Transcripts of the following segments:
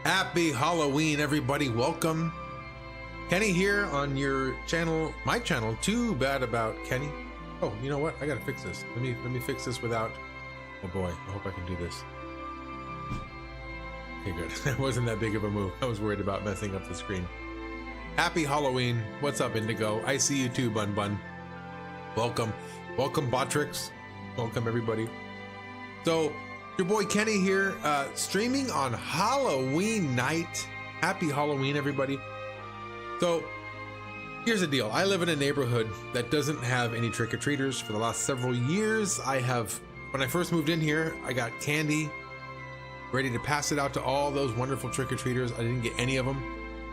Happy Halloween, everybody. Welcome. Kenny here on your channel, my channel, Too Bad About Kenny. Oh, you know what? I gotta fix this. Let me fix this without, oh boy, I hope I can do this. Okay, good. It wasn't that big of a move. I was worried about messing up the screen. Happy Halloween. What's up, Indigo? I see you too, Bun Bun. Welcome. Welcome, Botrix. Welcome, everybody. So, your boy Kenny here, streaming on Halloween night. Happy Halloween, everybody. So, here's the deal. I live in a neighborhood that doesn't have any trick-or-treaters for the last several years. When I first moved in here, I got candy, ready to pass it out to all those wonderful trick-or-treaters. I didn't get any of them.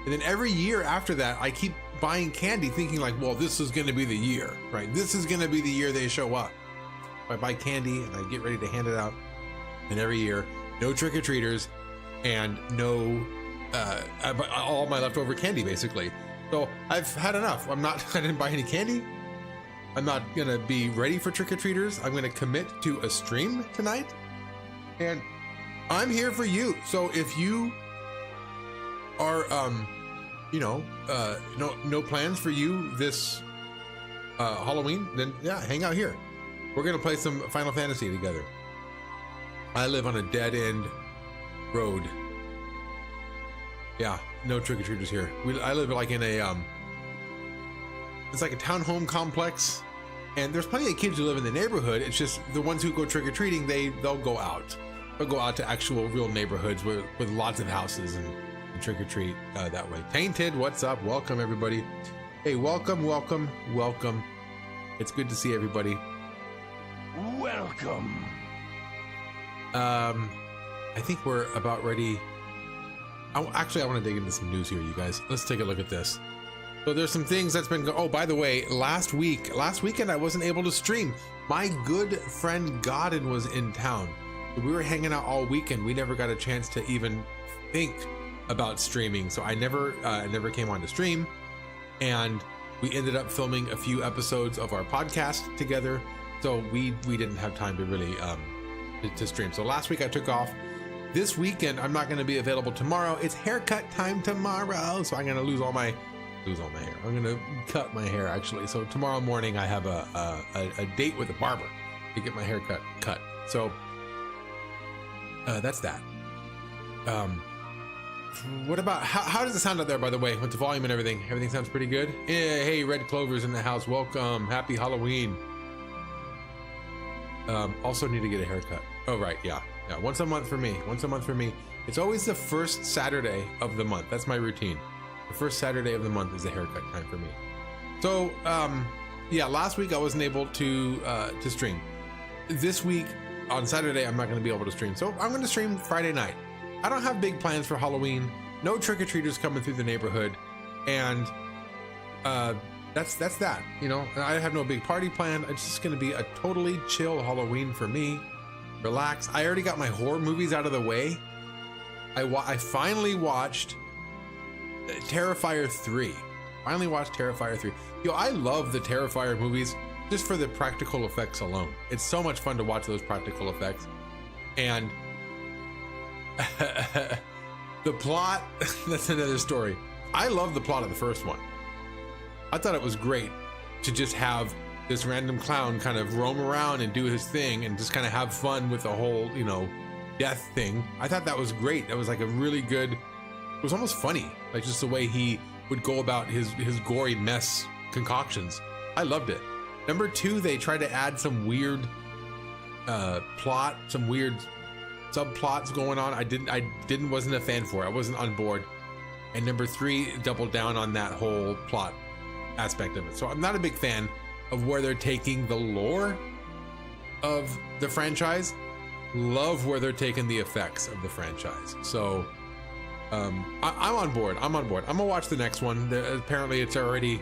And then every year after that, I keep buying candy thinking like, well, this is gonna be the year, right? This is gonna be the year they show up. I buy candy and I get ready to hand it out. And every year, no trick-or-treaters and no, all my leftover candy basically. So I've had enough. I didn't buy any candy. I'm not gonna be ready for trick-or-treaters. I'm gonna commit to a stream tonight. And I'm here for you. So if you are, no plans for you this Halloween, then yeah, hang out here. We're gonna play some Final Fantasy together. I live on a dead-end road. Yeah, no trick-or-treaters here. I live like in a, it's like a townhome complex, and there's plenty of kids who live in the neighborhood. It's just the ones who go trick-or-treating, they'll go out. They'll go out to actual real neighborhoods with lots of houses and trick-or-treat that way. Tainted, what's up? Welcome, everybody. Hey, welcome. It's good to see everybody. Welcome. I think we're about ready. Actually, I want to dig into some news here, you guys. Let's take a look at this. So there's some things that's been oh, by the way, last weekend I wasn't able to stream. My good friend Odin was in town. We were hanging out all weekend. We never got a chance to even think about streaming, so I never came on to stream, and we ended up filming a few episodes of our podcast together, so we didn't have time to really to stream. So last week I took off. This weekend I'm not going to be available tomorrow. It's haircut time tomorrow, so I'm going to lose all my hair. I'm going to cut my hair actually. So tomorrow morning I have a date with a barber to get my hair cut. So that's that. What about how does it sound out there, by the way, with the volume and everything? Everything sounds pretty good. Yeah, hey, Red Clover's in the house. Welcome. Happy Halloween. Also need to get a haircut. Oh, right. Yeah. Once a month for me. It's always the first Saturday of the month. That's my routine. The first Saturday of the month is a haircut time for me. So, yeah, last week I wasn't able to stream. This week on Saturday, I'm not going to be able to stream. So I'm going to stream Friday night. I don't have big plans for Halloween. No trick-or-treaters coming through the neighborhood. And, that's that, you know. I have no big party plan. It's just going to be a totally chill Halloween for me. Relax. I already got my horror movies out of the way. I finally watched Terrifier 3. Finally watched Terrifier 3. Yo, I love the Terrifier movies just for the practical effects alone. It's so much fun to watch those practical effects. And the plot, that's another story. I love the plot of the first one. I thought it was great to just have this random clown kind of roam around and do his thing and just kind of have fun with the whole, death thing. I thought that was great. That was like a really good, it was almost funny, like just the way he would go about his gory mess concoctions. I loved it. Number 2, they tried to add some weird plot, some weird subplots going on. I wasn't a fan for it. I wasn't on board. And number 3 doubled down on that whole plot aspect of it. So I'm not a big fan of where they're taking the lore of the franchise. Love where they're taking the effects of the franchise. So I'm on board. I'm gonna watch the next one. Apparently it's already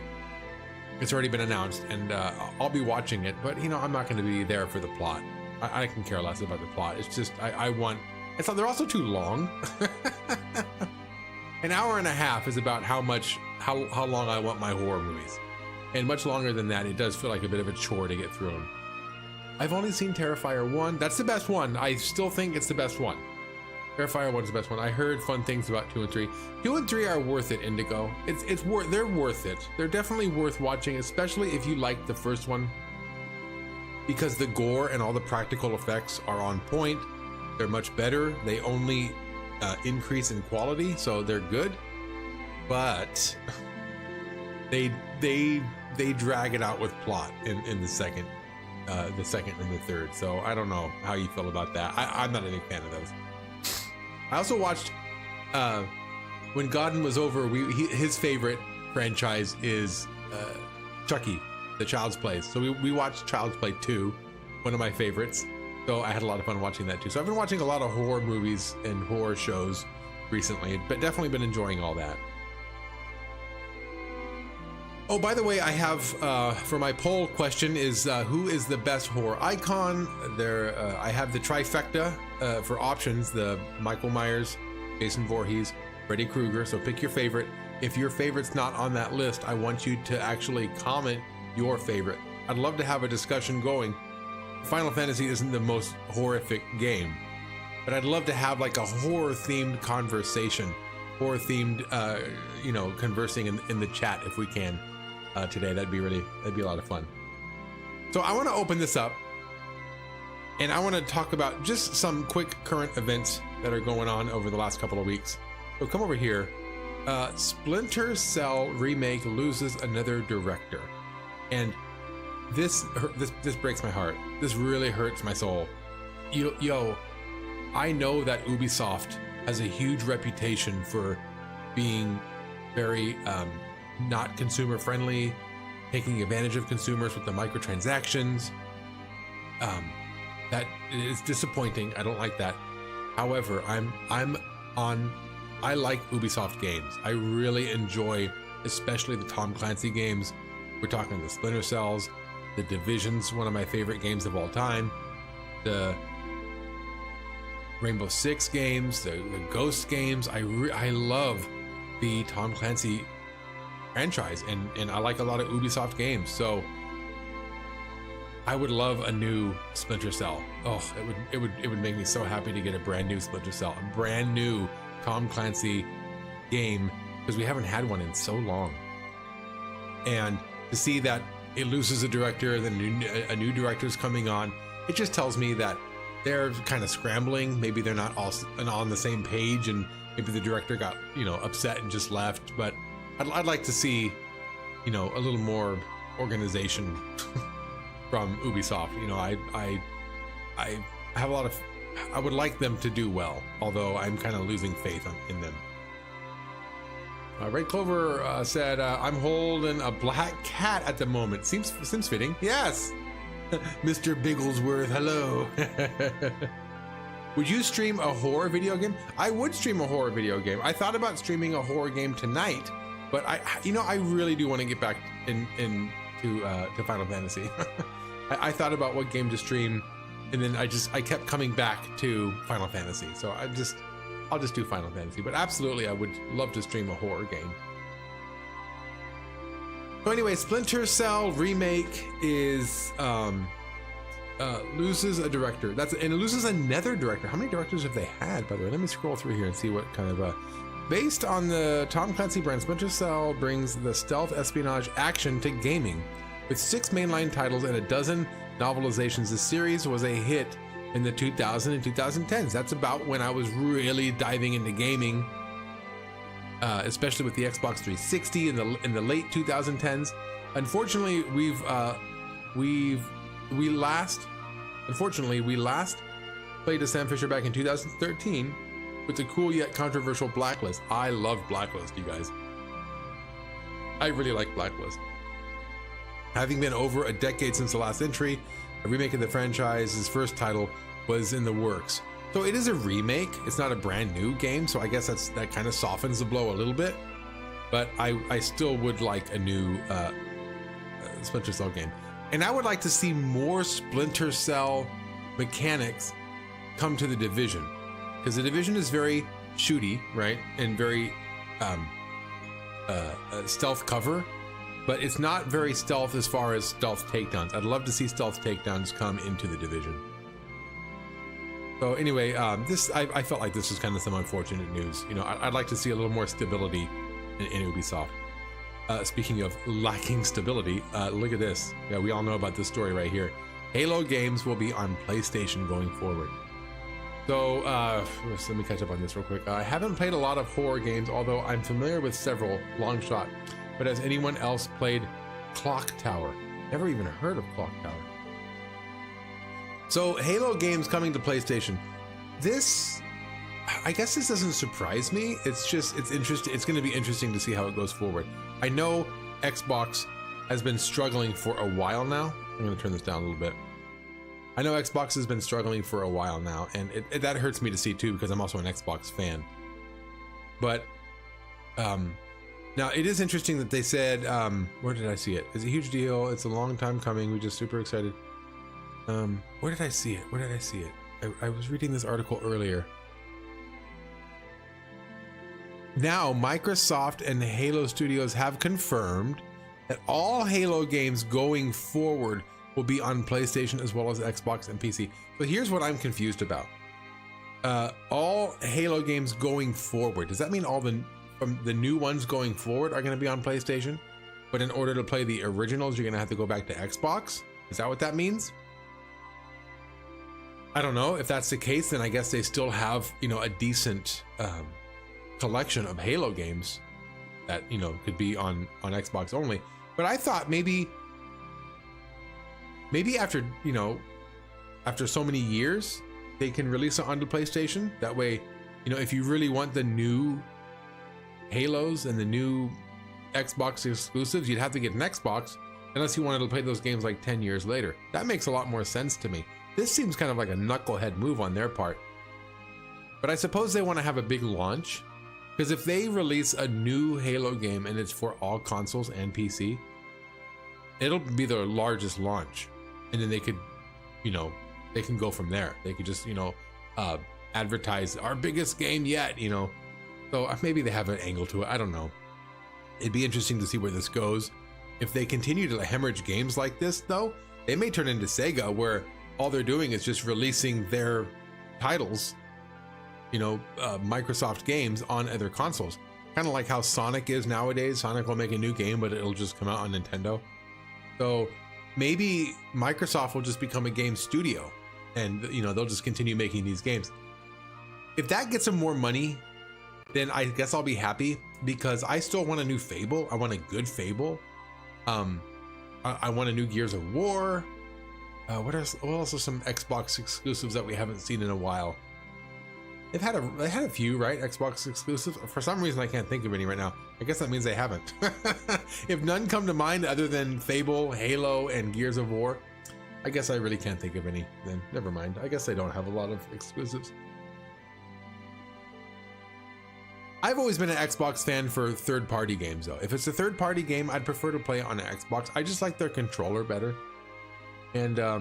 been announced, and I'll be watching it, but I'm not going to be there for the plot. I can care less about the plot. It's just they're also too long. An hour and a half is about how long I want my horror movies, and much longer than that, it does feel like a bit of a chore to get through them. I've only seen Terrifier 1. That's the best one. I still think it's the best one. Airfire 1 is the best one. I heard fun things about 2 and 3. 2 and 3 are worth it, Indigo. They're worth it. They're definitely worth watching, especially if you like the first one, because the gore and all the practical effects are on point. They're much better. They only increase in quality, so they're good. But they drag it out with plot in the second and the third. So I don't know how you feel about that. I'm not a big fan of those. I also watched when Godin was over. His favorite franchise is Chucky, the Child's Play. So we watched Child's Play 2, one of my favorites. So I had a lot of fun watching that too. So I've been watching a lot of horror movies and horror shows recently, but definitely been enjoying all that. Oh, by the way, I have for my poll question is who is the best horror icon? I have the trifecta for options: the Michael Myers, Jason Voorhees, Freddy Krueger. So pick your favorite. If your favorite's not on that list, I want you to actually comment your favorite. I'd love to have a discussion going. Final Fantasy isn't the most horrific game, but I'd love to have like a horror-themed conversation, horror-themed, conversing in the chat if we can. Today that'd be a lot of fun. So I want to open this up and I want to talk about just some quick current events that are going on over the last couple of weeks. So come over here. Splinter Cell remake loses another director, and this breaks my heart. This really hurts my soul. Yo, I know that Ubisoft has a huge reputation for being very not consumer friendly, taking advantage of consumers with the microtransactions. That is disappointing. I don't like that. However, I like Ubisoft games. I really enjoy, especially the Tom Clancy games. We're talking the Splinter Cells, the Division's one of my favorite games of all time, the Rainbow Six games, the Ghost games. I love the Tom Clancy franchise, and I like a lot of Ubisoft games. So I would love a new Splinter Cell. Oh, it would make me so happy to get a brand new Splinter Cell, a brand new Tom Clancy game, because we haven't had one in so long. And to see that it loses a director, then a new director's coming on, it just tells me that they're kind of scrambling. Maybe they're not all on the same page, and maybe the director got upset and just left. But I'd like to see a little more organization from Ubisoft. I have a lot of, I would like them to do well, although I'm kind of losing faith in them. Red Clover said, I'm holding a black cat at the moment. Seems fitting. Yes. Mr. Bigglesworth, hello. Would you stream a horror video game? I would stream a horror video game. I thought about streaming a horror game tonight, but I really do want to get back to Final Fantasy. I thought about what game to stream, and then I kept coming back to Final Fantasy. So I'll just do Final Fantasy, but absolutely I would love to stream a horror game. So anyway, Splinter Cell remake is loses a director. And it loses another director. How many directors have they had, by the way? Let me scroll through here and see what kind of based on the Tom Clancy brand, Splinter Cell brings the stealth espionage action to gaming. With 6 mainline titles and a dozen novelizations, the series was a hit in the 2000s and 2010s. That's about when I was really diving into gaming, especially with the Xbox 360 in the late 2010s. Unfortunately, we last played as Sam Fisher back in 2013 with the cool yet controversial Blacklist. I love Blacklist, you guys. I really like Blacklist. Having been over a decade since the last entry, a remake of the franchise's first title was in the works. So it is a remake. It's not a brand new game, so I guess that kind of softens the blow a little bit. But I still would like a new Splinter Cell game. And I would like to see more Splinter Cell mechanics come to the Division, because the Division is very shooty, right? And very stealth cover, but it's not very stealth as far as stealth takedowns. I'd love to see stealth takedowns come into the Division. So anyway, I felt like this was kind of some unfortunate news. You know, I'd like to see a little more stability in Ubisoft. Speaking of lacking stability, look at this. Yeah, we all know about this story right here. Halo games will be on PlayStation going forward. So let me catch up on this real quick. I haven't played a lot of horror games, although I'm familiar with several, long shot. But has anyone else played Clock Tower? Never even heard of Clock Tower. So Halo games coming to PlayStation. This, I guess this doesn't surprise me. It's interesting. It's going to be interesting to see how it goes forward. I know Xbox has been struggling for a while now. I'm going to turn this down a little bit. I know Xbox has been struggling for a while now, and that hurts me to see too, because I'm also an Xbox fan. But now it is interesting that they said, where did I see it? It's a huge deal. It's a long time coming. We're just super excited. Where did I see it? Where did I see it? I was reading this article earlier. Now, Microsoft and Halo Studios have confirmed that all Halo games going forward will be on PlayStation as well as Xbox and PC. So here's what I'm confused about. All Halo games going forward. Does that mean all the new ones going forward are going to be on PlayStation? But in order to play the originals, you're going to have to go back to Xbox? Is that what that means? I don't know. If that's the case, then I guess they still have, you know, a decent collection of Halo games that, you know, could be on Xbox only. But I thought maybe after, you know, after so many years, they can release it onto PlayStation. That way, you know, if you really want the new Halos and the new Xbox exclusives, you'd have to get an Xbox unless you wanted to play those games like 10 years later. That makes a lot more sense to me. This seems kind of like a knucklehead move on their part. But I suppose they want to have a big launch, because if they release a new Halo game and it's for all consoles and PC, it'll be their largest launch. And then they could, you know, they can go from there. They could just, you know, advertise our biggest game yet, you know. So maybe they have an angle to it. I don't know. It'd be interesting to see where this goes. If they continue to hemorrhage games like this, though, they may turn into Sega, where all they're doing is just releasing their titles, you know, Microsoft games on other consoles. Kind of like how Sonic is nowadays. Sonic will make a new game, but it'll just come out on Nintendo. So maybe Microsoft will just become a game studio, and, you know, they'll just continue making these games. If that gets them more money, then I guess I'll be happy, because I still want a new Fable. I want a good Fable. I want a new Gears of War. What else are some Xbox exclusives that we haven't seen in a while? They had a few, right? Xbox exclusives. For some reason, I can't think of any right now. I guess that means they haven't. If none come to mind other than Fable, Halo, and Gears of War, I guess I really can't think of any. Then never mind. I guess they don't have a lot of exclusives. I've always been an Xbox fan for third-party games, though. If it's a third-party game, I'd prefer to play it on an Xbox. I just like their controller better, and I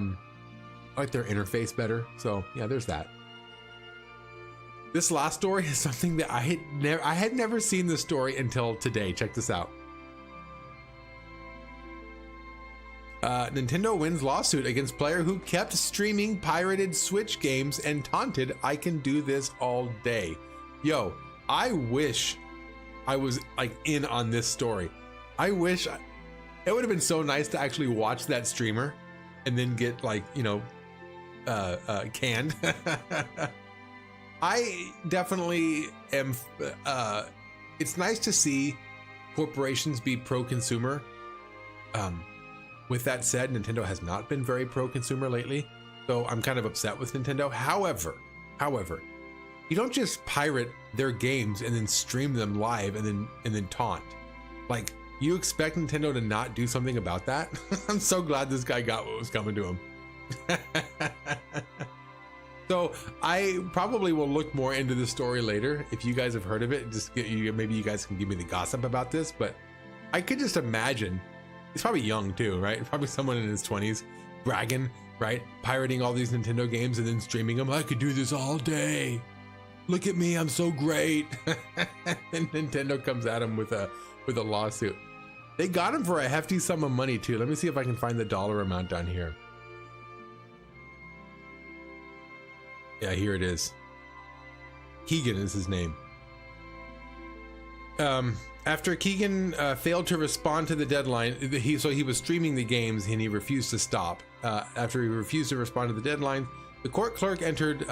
like their interface better. So yeah, there's that. This last story is something that I had never seen this story until today. Check this out. Nintendo wins lawsuit against player who kept streaming pirated Switch games and taunted, "I can do this all day." Yo, I wish I was like in on this story. I wish it would have been so nice to actually watch that streamer and then get, like, you know, canned. I definitely am. It's nice to see corporations be pro-consumer. With that said, Nintendo has not been very pro-consumer lately, so I'm kind of upset with Nintendo. However, you don't just pirate their games and then stream them live and then taunt. Like, you expect Nintendo to not do something about that? I'm so glad this guy got what was coming to him. So I probably will look more into this story later. If you guys have heard of it, just maybe you guys can give me the gossip about this. But I could just imagine, he's probably young too, right? Probably someone in his 20s, bragging, right? Pirating all these Nintendo games and then streaming them. I could do this all day. Look at me, I'm so great. And Nintendo comes at him with a lawsuit. They got him for a hefty sum of money too. Let me see if I can find the dollar amount down here. Yeah, here it is. Keegan is his name. After Keegan failed to respond to the deadline, he was streaming the games and he refused to stop. After he refused to respond to the deadline, the court clerk entered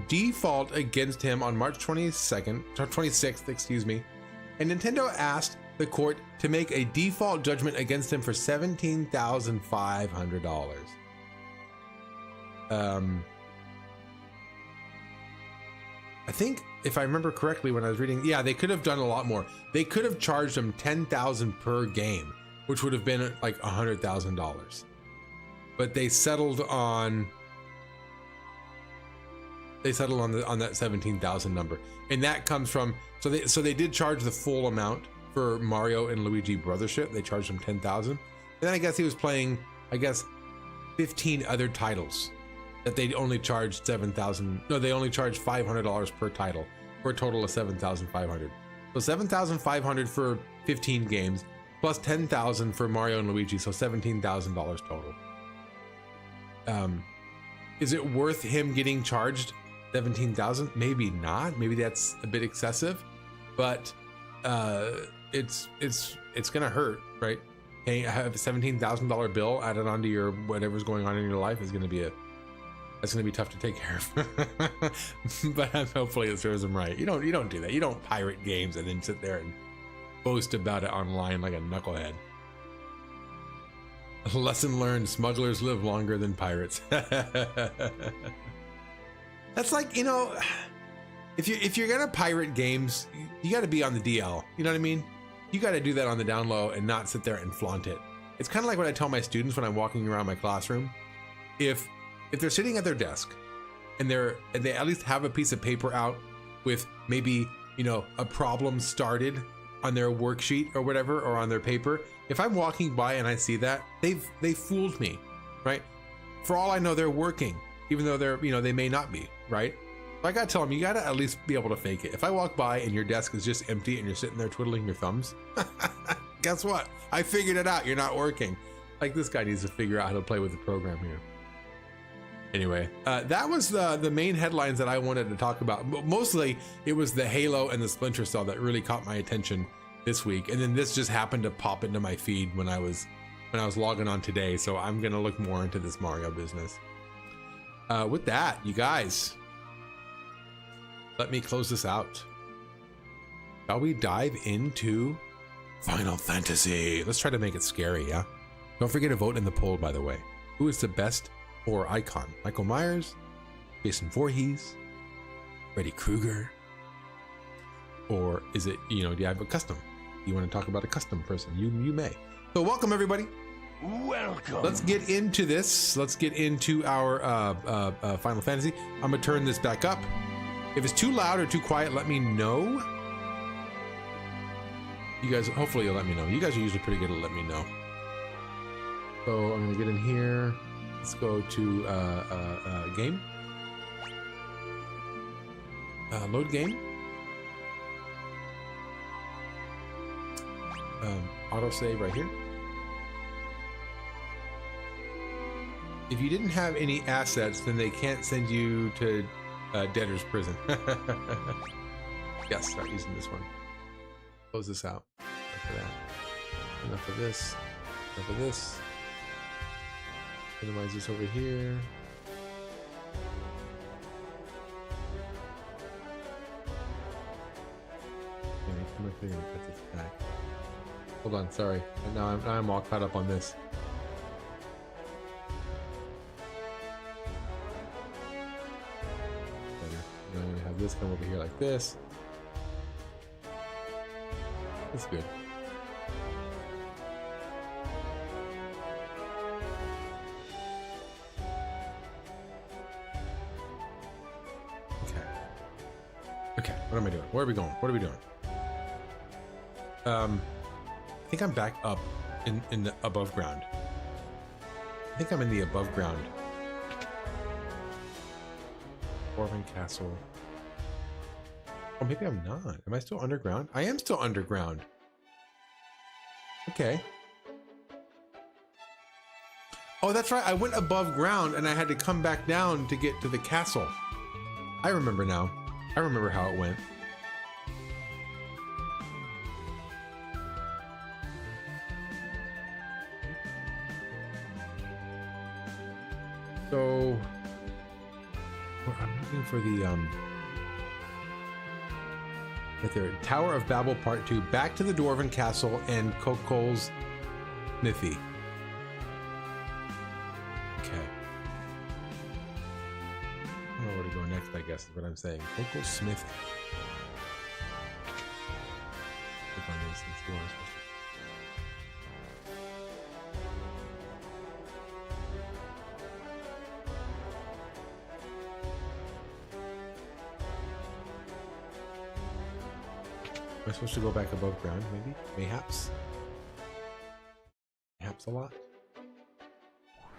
default against him on March 26th, excuse me, and Nintendo asked the court to make a default judgment against him for $17,500. I think if I remember correctly when I was reading, yeah, they could have done a lot more. They could have charged him $10,000 per game, which would have been like $100,000. But they settled on that 17,000 number, and that comes from so they did charge the full amount for Mario and Luigi Brothership. They charged him 10,000. And then I guess he was playing 15 other titles that they only charged 7,000. No, they only charged $500 per title for a total of 7,500. So 7,500 for 15 games plus 10,000 for Mario and Luigi, so $17,000 total. Is it worth him getting charged 17,000? Maybe not. Maybe that's a bit excessive, but it's gonna hurt, right? Hey, have a $17,000 bill added onto your whatever's going on in your life is gonna be tough to take care of. But hopefully it serves him right. You don't do that. You don't pirate games and then sit there and boast about it online like a knucklehead. Lesson learned: smugglers live longer than pirates. That's like, if you're gonna pirate games, you got to be on the DL. You know what I mean? You got to do that on the down low and not sit there and flaunt it. It's kind of like what I tell my students when I'm walking around my classroom. If they're sitting at their desk and they at least have a piece of paper out with maybe a problem started on their worksheet or whatever, or on their paper, if I'm walking by and I see that, they fooled me, right? For all I know, they're working, even though they may not be, right? So I gotta tell them, you gotta at least be able to fake it. If I walk by and your desk is just empty and you're sitting there twiddling your thumbs, guess what? I figured it out. You're not working. Like, this guy needs to figure out how to play with the program here. Anyway, that was the main headlines that I wanted to talk about. Mostly it was the Halo and the Splinter Cell that really caught my attention this week, and then this just happened to pop into my feed when I was logging on today, so I'm gonna look more into this Mario business. With that, you guys, let me close this out. Shall we dive into Final Fantasy? Let's try to make it scary, yeah? Don't forget to vote in the poll, by the way. Who is the best horror icon? Michael Myers, Jason Voorhees, Freddy Krueger, or is it, do you have a custom? You want to talk about a custom person? You may. So welcome, everybody. Welcome. Let's get into this. Let's get into our Final Fantasy. I'm gonna turn this back up. If it's too loud or too quiet, let me know. You guys, hopefully you'll let me know. You guys are usually pretty good at letting me know. So I'm gonna get in here. Let's go to game. Load game. Autosave right here. If you didn't have any assets, then they can't send you to debtor's prison. Yes, start using this one. Close this out. Enough of that. Enough of this. Enough of this. Minimize this over here. I'm gonna cut this back. Hold on, sorry. Now I'm all caught up on this. I'm gonna have this come over here like this. That's good. Okay, what am I doing? Where are we going? What are we doing? I think I'm back up in the above ground. I think I'm in the above ground. Dwarven Castle. Oh, maybe I'm not. Am I still underground? I am still underground. Okay. Oh, that's right. I went above ground and I had to come back down to get to the castle. I remember now. I remember how it went. So I'm looking for the right there, Tower of Babel Part 2, back to the Dwarven Castle and Kokkol's Smithy. Okay. I don't know where to go next, I guess is what I'm saying. Kokkol's Smithy. Click on this and see what I'm supposed to. Am I supposed to go back above ground, maybe? Mayhaps? Mayhaps a lot?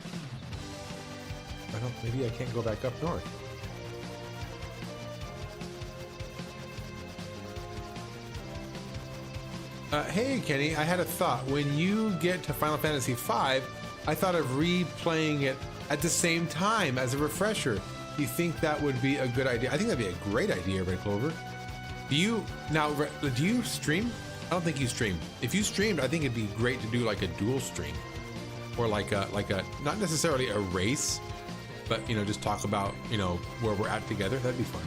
I don't, maybe I can't go back up north. Hey Kenny, I had a thought. When you get to Final Fantasy V, I thought of replaying it at the same time as a refresher. Do you think that would be a good idea? I think that'd be a great idea, Red Clover. Do you stream? I don't think you stream. If you streamed, I think it'd be great to do like a dual stream, or like a not necessarily a race, but you know, just talk about, you know, where we're at together. That'd be fun.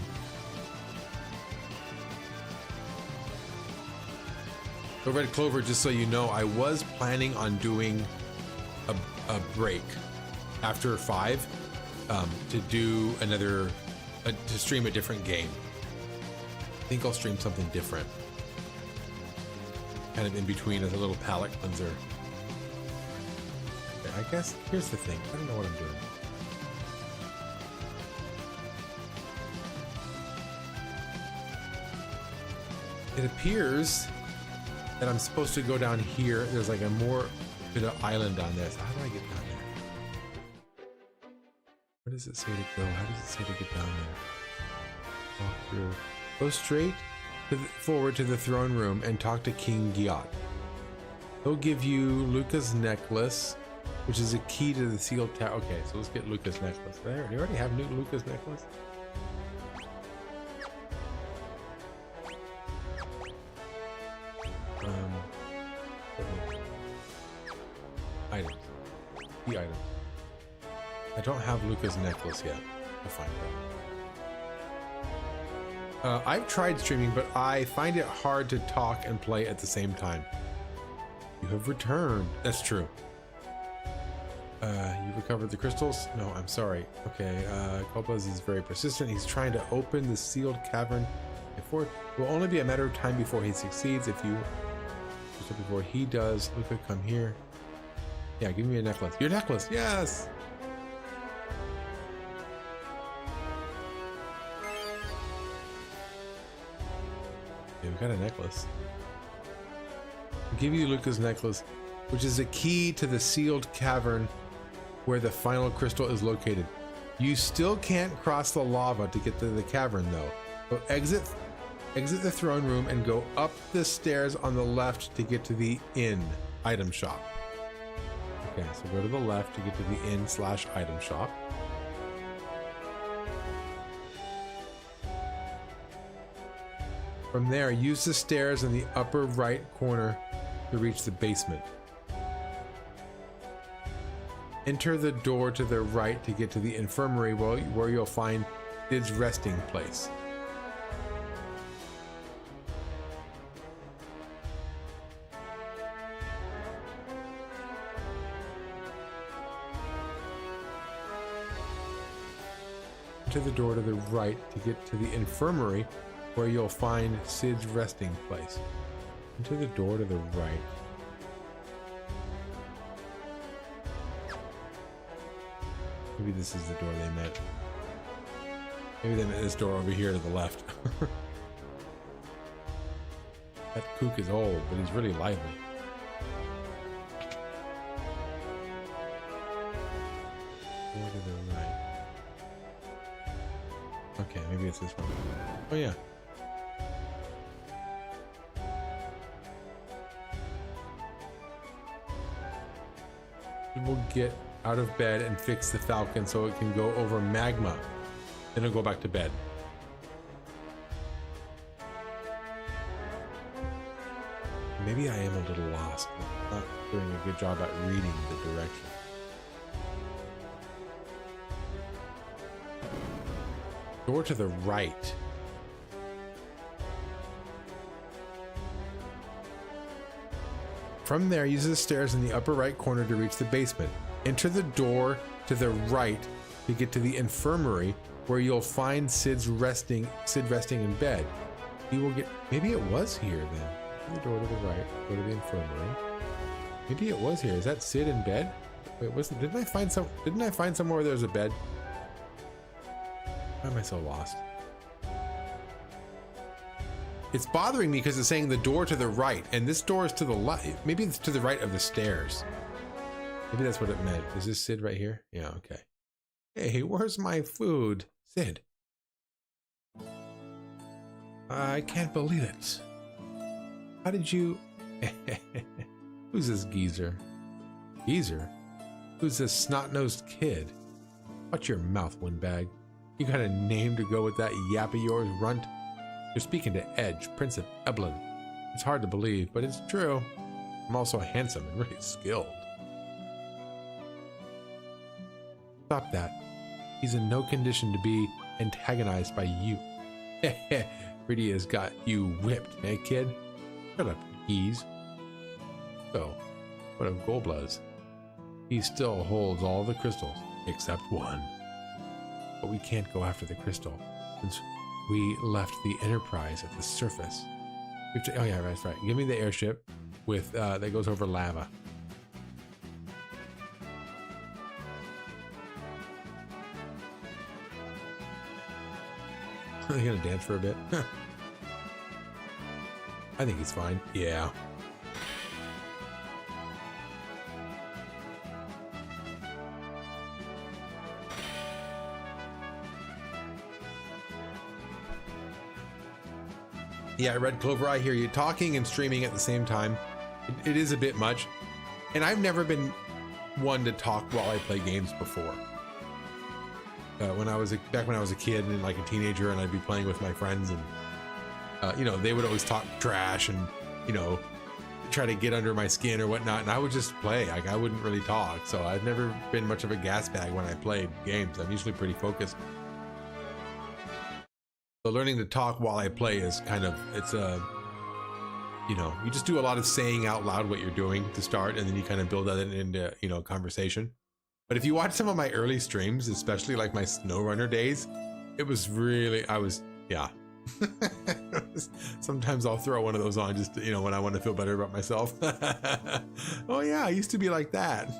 So Red Clover, just so you know, I was planning on doing a break after 5 to do another to stream a different game. I think I'll stream something different, kind of in between as a little palate cleanser. Okay, I guess here's the thing. I don't know what I'm doing. It appears that I'm supposed to go down here. There's like a more bit of island on this. How do I get down there? Where does it say to go? How does it say to get down there? Walk through. Go straight forward to the throne room and talk to King Giat. He'll give you Luca's necklace, which is a key to the sealed tower. Okay, so let's get Luca's necklace. There, do you already have Luca's necklace? Items. Key items. I don't have Luca's necklace yet. I'll find it. I've tried streaming, but I find it hard to talk and play at the same time. You have returned. That's true. You recovered the crystals? No, I'm sorry. Okay, Kolbaz is very persistent. He's trying to open the sealed cavern. It will only be a matter of time before he succeeds. Before he does, Luca, come here. Yeah, give me a necklace. Your necklace, yes! Okay, we got a necklace. I'll give you Luca's necklace, which is a key to the sealed cavern where the final crystal is located. You still can't cross the lava to get to the cavern though. So exit the throne room and go up the stairs on the left to get to the inn item shop. Okay, so go to the left to get to the inn/item shop. From there, use the stairs in the upper right corner to reach the basement. Enter the door to the right to get to the infirmary where you'll find Sid's resting place. Enter the door to the right to get to the infirmary where you'll find Sid's resting place. Enter the door to the right. Maybe this is the door they meant. Maybe they meant this door over here to the left. That kook is old, but he's really lively. Door to the right. Okay, maybe it's this one. Oh yeah. We'll get out of bed and fix the falcon so it can go over magma. Then it'll go back to bed. Maybe I am a little lost. I'm not doing a good job at reading the direction. Door to the right. From there, use the stairs in the upper right corner to reach the basement. Enter the door to the right to get to the infirmary, where you'll find Sid resting in bed. He will get. Maybe it was here then. The door to the right. Go to the infirmary. Maybe it was here. Is that Sid in bed? Wait, wasn't? Didn't I find some? Didn't I find somewhere where there's a bed? Why am I so lost? It's bothering me because it's saying the door to the right, and this door is to the left. Maybe it's to the right of the stairs. Maybe that's what it meant. Is this Sid right here? Yeah, okay. Hey, where's my food? Sid. I can't believe it. How did you... Who's this geezer? Geezer? Who's this snot-nosed kid? Watch your mouth, windbag. You got a name to go with that yap of yours, runt? You're speaking to Edge, Prince of Eblin. It's hard to believe, but it's true. I'm also handsome and really skilled. Stop that. He's in no condition to be antagonized by you. Pretty has got you whipped, eh, kid? Shut up, geese. So, what of Goldblaze? He still holds all the crystals, except one. But we can't go after the crystal, since we left the Enterprise at the surface. Oh yeah, that's right. Give me the airship with that goes over lava. Are they gonna dance for a bit? I think he's fine. Yeah. Yeah, Red Clover, I hear you talking and streaming at the same time. It is a bit much. And I've never been one to talk while I play games before. Back when I was a kid and like a teenager, and I'd be playing with my friends, and you know, they would always talk trash and, you know, try to get under my skin or whatnot, and I would just play. Like, I wouldn't really talk. So I've never been much of a gas bag when I played games. I'm usually pretty focused. So learning to talk while I play is kind of, it's a, you know, you just do a lot of saying out loud what you're doing to start, and then you kind of build that into, you know, conversation. But if you watch some of my early streams, especially like my SnowRunner days, it was really, yeah. Sometimes I'll throw one of those on just, you know, when I want to feel better about myself. Oh yeah, I used to be like that.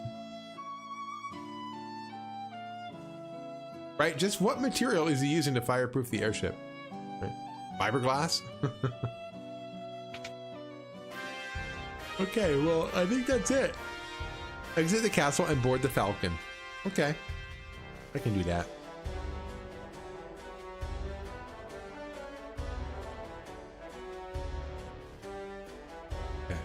Right, just what material is he using to fireproof the airship? Right? Fiberglass? Okay, well, I think that's it. Exit the castle and board the Falcon. Okay, I can do that. Okay.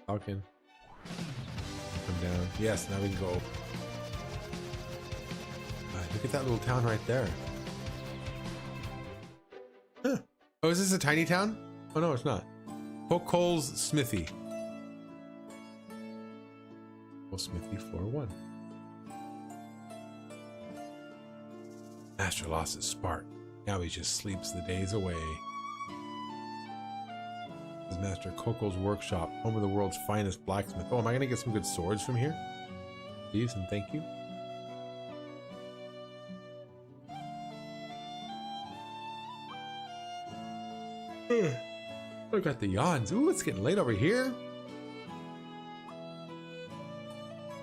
Falcon. Come down. Yes, now we can go. Look at that little town right there. Huh. Oh, is this a tiny town? Oh no, it's not. Kokkol's Smithy. Kokkol Smithy 4-1. Master lost his spark. Now he just sleeps the days away. This is Master Kokkol's workshop, home of the world's finest blacksmith. Oh, am I gonna get some good swords from here? Please and thank you. I got the yawns. Ooh, it's getting late over here.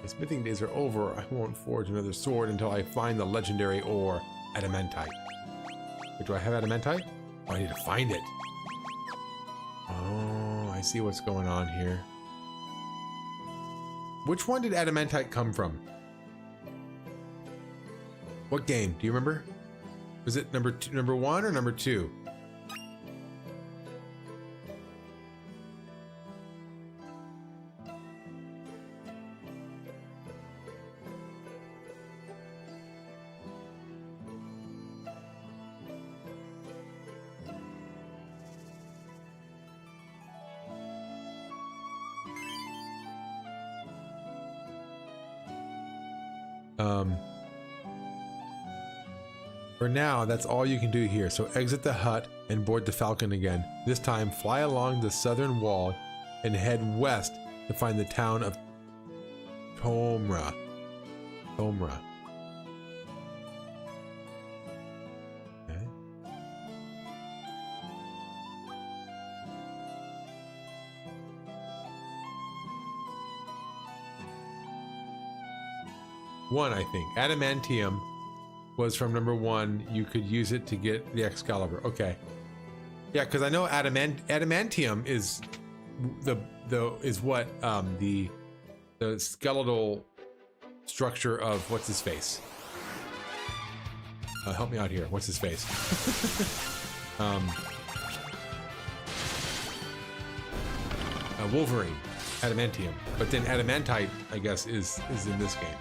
My smithing days are over. I won't forge another sword until I find the legendary ore, adamantite. Wait, do I have adamantite? Oh, I need to find it. Oh, I see what's going on here. Which one did adamantite come from? What game? Do you remember? Was it number 1 or number 2? For now, that's all you can do here. So exit the hut and board the Falcon again. This time, fly along the southern wall and head west to find the town of Tomra. Tomra. Okay. One, I think. Adamantium was from number 1. You could use it to get the Excalibur. Okay. Yeah, because I know adamantium is the skeletal structure of what's his face. Help me out here. What's his face? Wolverine, adamantium. But then adamantite, I guess, is in this game.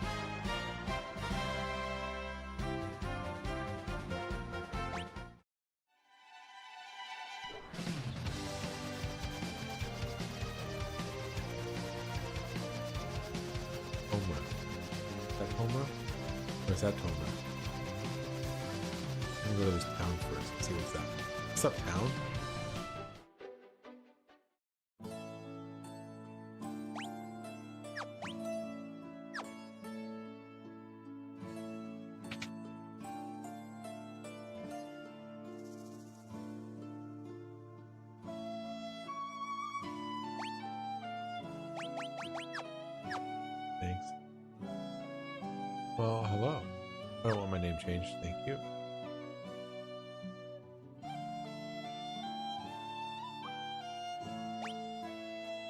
That Tomra. I'm gonna go to this town first and see what's that. What's up, town? Thanks. Well, hello. I don't want my name changed, thank you.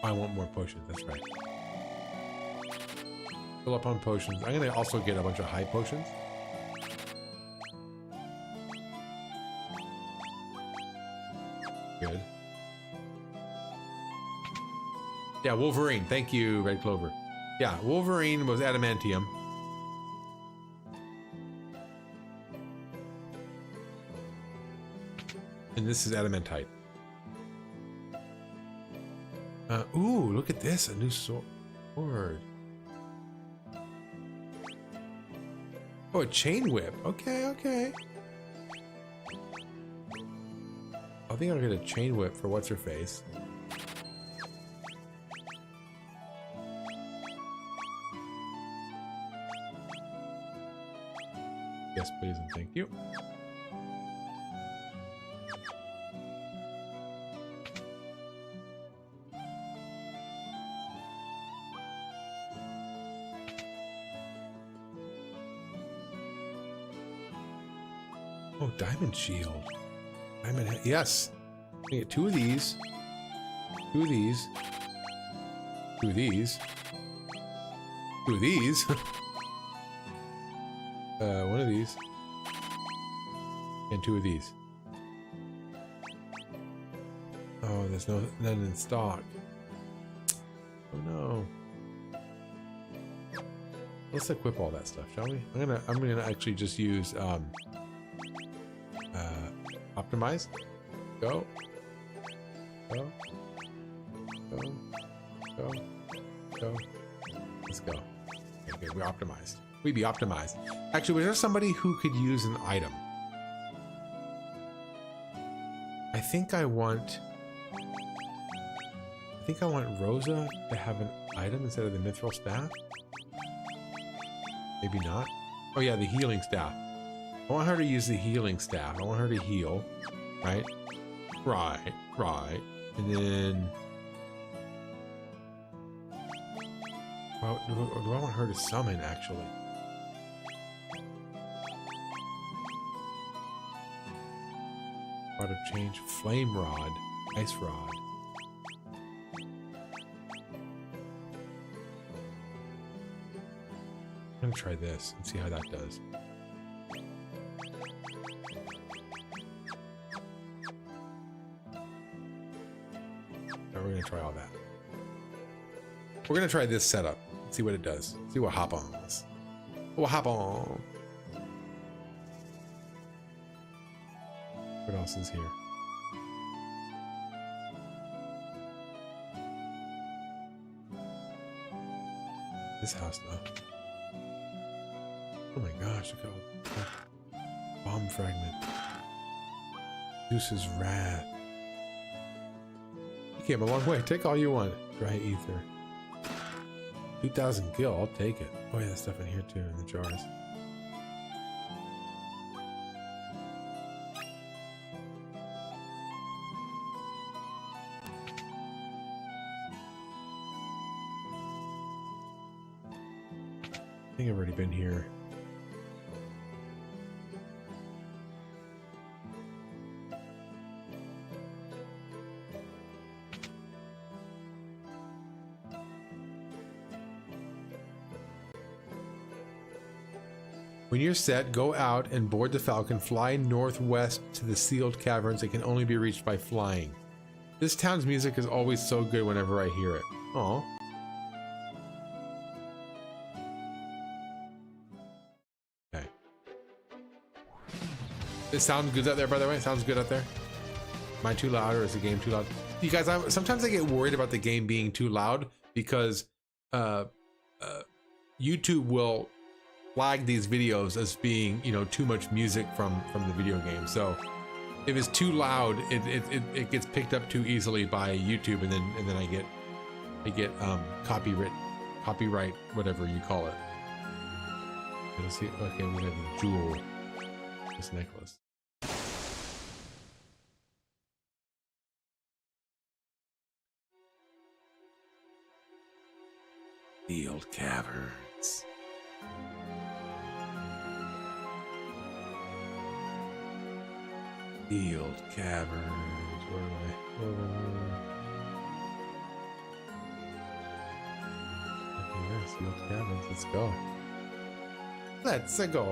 I want more potions, that's right. Fill up on potions. I'm gonna also get a bunch of high potions. Good. Yeah, Wolverine. Thank you, Red Clover. Yeah, Wolverine was adamantium. And this is adamantite. Ooh, look at this, a new sword. Oh, a chain whip. Okay, okay. I think I'll get a chain whip for what's her face. Yes, please, and thank you. Oh, diamond shield. Diamond, yes. I get 2 of these. 2 of these. 2 of these. 2 of these. 1 of these. And 2 of these. Oh, there's none in stock. Oh no. Let's equip all that stuff, shall we? I'm gonna actually just use optimize. Go. Go. Go. Go. Go. Let's go. Okay, we're optimized. We be optimized. Actually, was there somebody who could use an item? I think I want Rosa to have an item instead of the mithril staff. Maybe not. Oh yeah, the healing staff. I want her to use the healing staff. I want her to heal. Right? Right. Right. And then... Well, do I want her to summon, actually? Rod of Change. Flame Rod. Ice Rod. I'm gonna try this and see how that does. We're gonna try all that. We're gonna try this setup. See what it does. See what happens. What happens? What else is here? This house, though. Oh my gosh, look at all that. Bomb fragment. Zeus's wrath. You came a long way. Take all you want. Dry ether. 2,000 gil. I'll take it. Oh yeah, there's stuff in here too, in the jars. I think I've already been here. When you're set, go out and board the Falcon. Fly northwest to the sealed caverns. It can only be reached by flying. This town's music is always so good whenever I hear it. Aw. Okay. It sounds good out there, by the way. It sounds good out there. Am I too loud or is the game too loud? You guys, sometimes I get worried about the game being too loud because YouTube will flag these videos as being, you know, too much music from the video game. So if it's too loud, it gets picked up too easily by YouTube, and then I get copyright, whatever you call it. Let's see. Okay, we have a jewel. This necklace. The old caverns. The old caverns. Where am I? Okay, yes, the old caverns. Let's go. Let's go.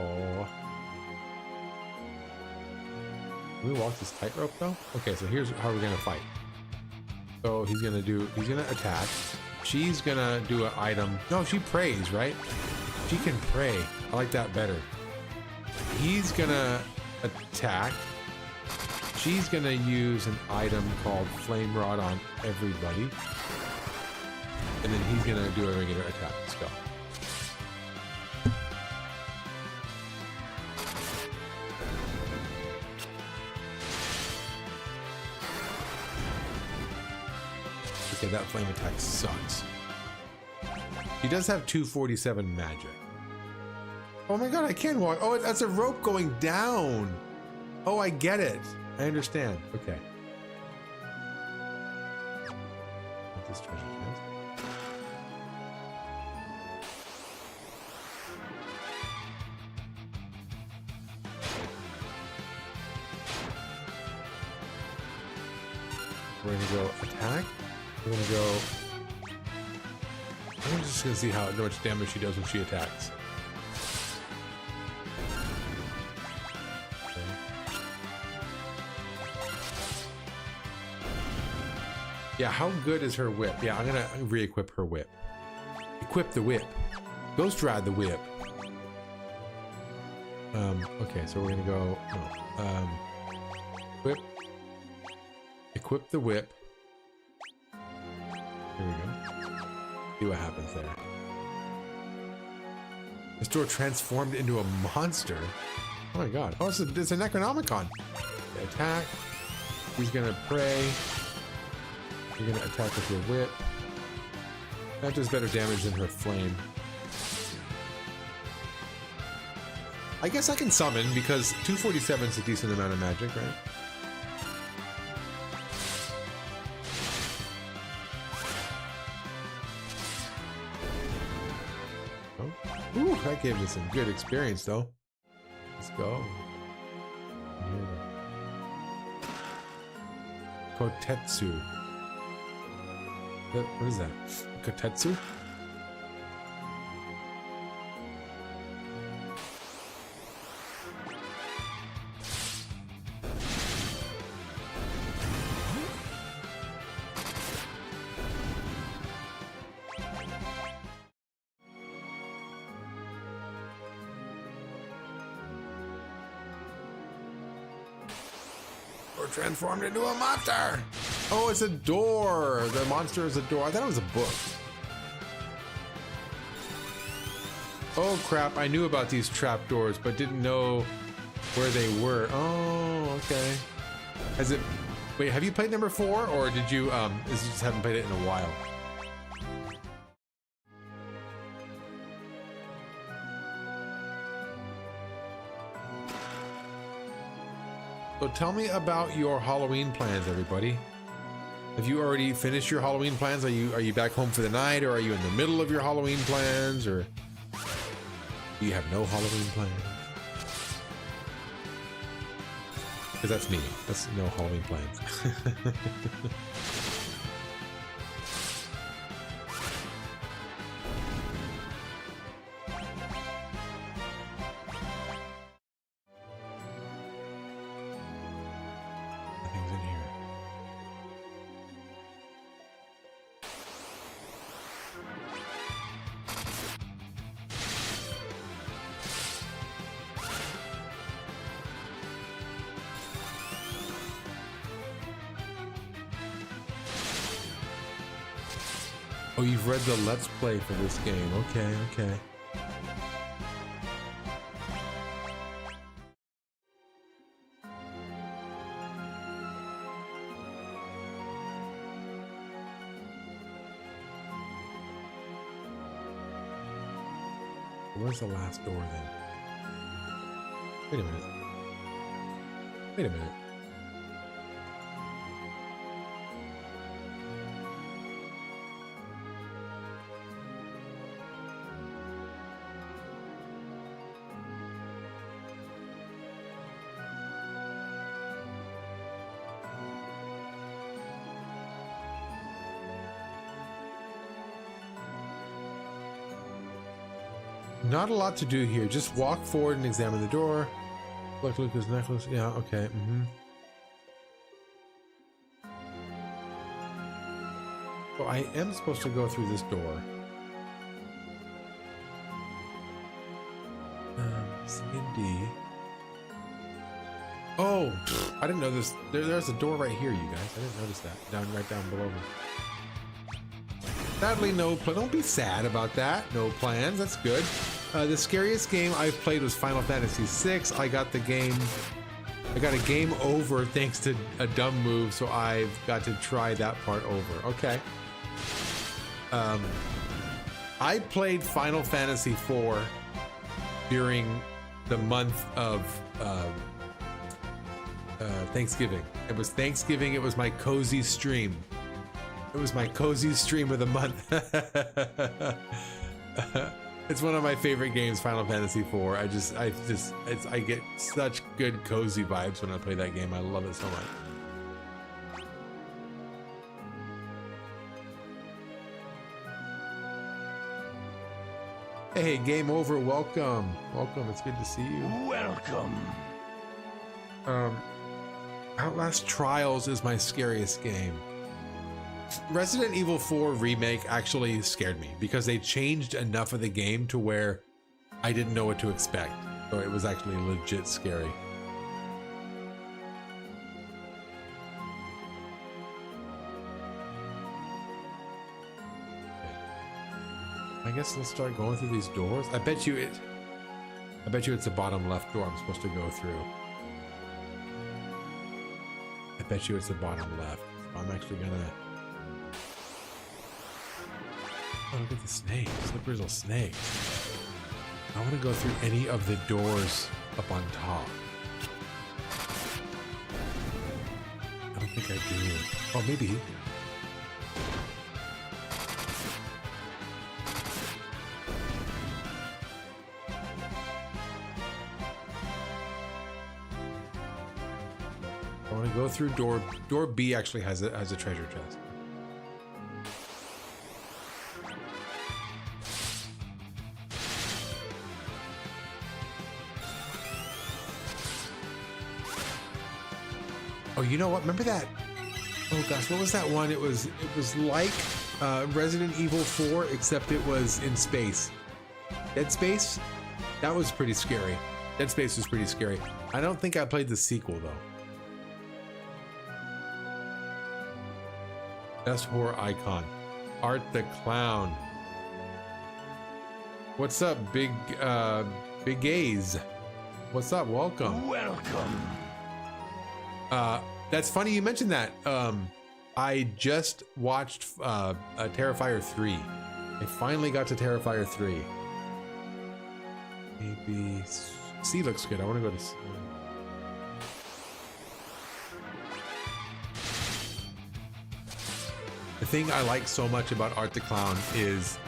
Can we walk this tightrope though? Okay, so here's how we're gonna fight. So he's gonna attack. She's gonna do an item. No, she prays, right? She can pray. I like that better. He's gonna attack. She's gonna use an item called Flame Rod on everybody. And then he's gonna do a regular attack. Let's go. Okay, that flame attack sucks. He does have 247 magic. Oh my god, I can walk. Oh, that's a rope going down. Oh, I get it. I understand. Okay. What's this treasure chest? We're gonna go attack. We're gonna go. I'm just gonna see how much damage she does when she attacks. Yeah, how good is her whip? Yeah, I'm gonna re-equip her whip. Equip the whip. Ghost ride the whip. Okay, so we're gonna go. No, whip. Equip the whip. Here we go. See what happens there. This door transformed into a monster. Oh my god. Oh, it's a Necronomicon. Okay, attack. He's gonna pray. You're gonna attack with your whip. That does better damage than her flame. I guess I can summon because 247 is a decent amount of magic, right? Oh. Ooh, that gave me some good experience though. Let's go. Kotetsu. What is that? Kotetsu? We're transformed into a monster! Oh, it's a door. The monster is a door. I thought it was a book. Oh crap, I knew about these trapdoors, but didn't know where they were. Oh, okay. Has it... Wait, have you played number 4, or did you, just haven't played it in a while? So tell me about your Halloween plans, everybody. Have you already finished your Halloween plans? Are you back home for the night, or are you in the middle of your Halloween plans, or do you have no Halloween plans? Because that's me. That's no Halloween plans. Nothing's in here. Oh, you've read the Let's Play for this game. Okay, okay. Where's the last door then? Wait a minute. Wait a minute. Not a lot to do here. Just walk forward and examine the door. Collect Luca's necklace. Yeah, okay. So I am supposed to go through this door. C and D. Oh, I didn't know this. There's a door right here, you guys. I didn't notice that. Right down below me. Sadly, no. Don't be sad about that. No plans. That's good. The scariest game I've played was Final Fantasy VI. I got a game over thanks to a dumb move, so I've got to try that part over. Okay. I played Final Fantasy IV during the month of Thanksgiving. It was Thanksgiving. It was my cozy stream. It was my cozy stream of the month. It's one of my favorite games, Final Fantasy IV. I get such good cozy vibes when I play that game. I love it so much. Hey, game over. Welcome. Welcome. It's good to see you. Welcome. Outlast Trials is my scariest game. Resident Evil 4 Remake actually scared me because they changed enough of the game to where I didn't know what to expect. So it was actually legit scary. I guess let's start going through these doors. I bet you it's the bottom left door I'm supposed to go through. I bet you it's the bottom left. So I'm actually gonna... Oh, look at the snakes. Slippery little snakes. I want to go through any of the doors up on top. I don't think I do. Oh, maybe. I want to go through door B. Actually has a treasure chest. Oh, you know what? Remember that? Oh gosh, what was that one? It was like Resident Evil 4, except it was in space. Dead Space? That was pretty scary. Dead Space was pretty scary. I don't think I played the sequel though. Best horror icon. Art the Clown. What's up, big gaze? What's up? Welcome. Welcome. That's funny you mentioned that. I just watched Terrifier 3. I finally got to Terrifier 3. Maybe C looks good. I want to go to C. The thing I like so much about Art the Clown is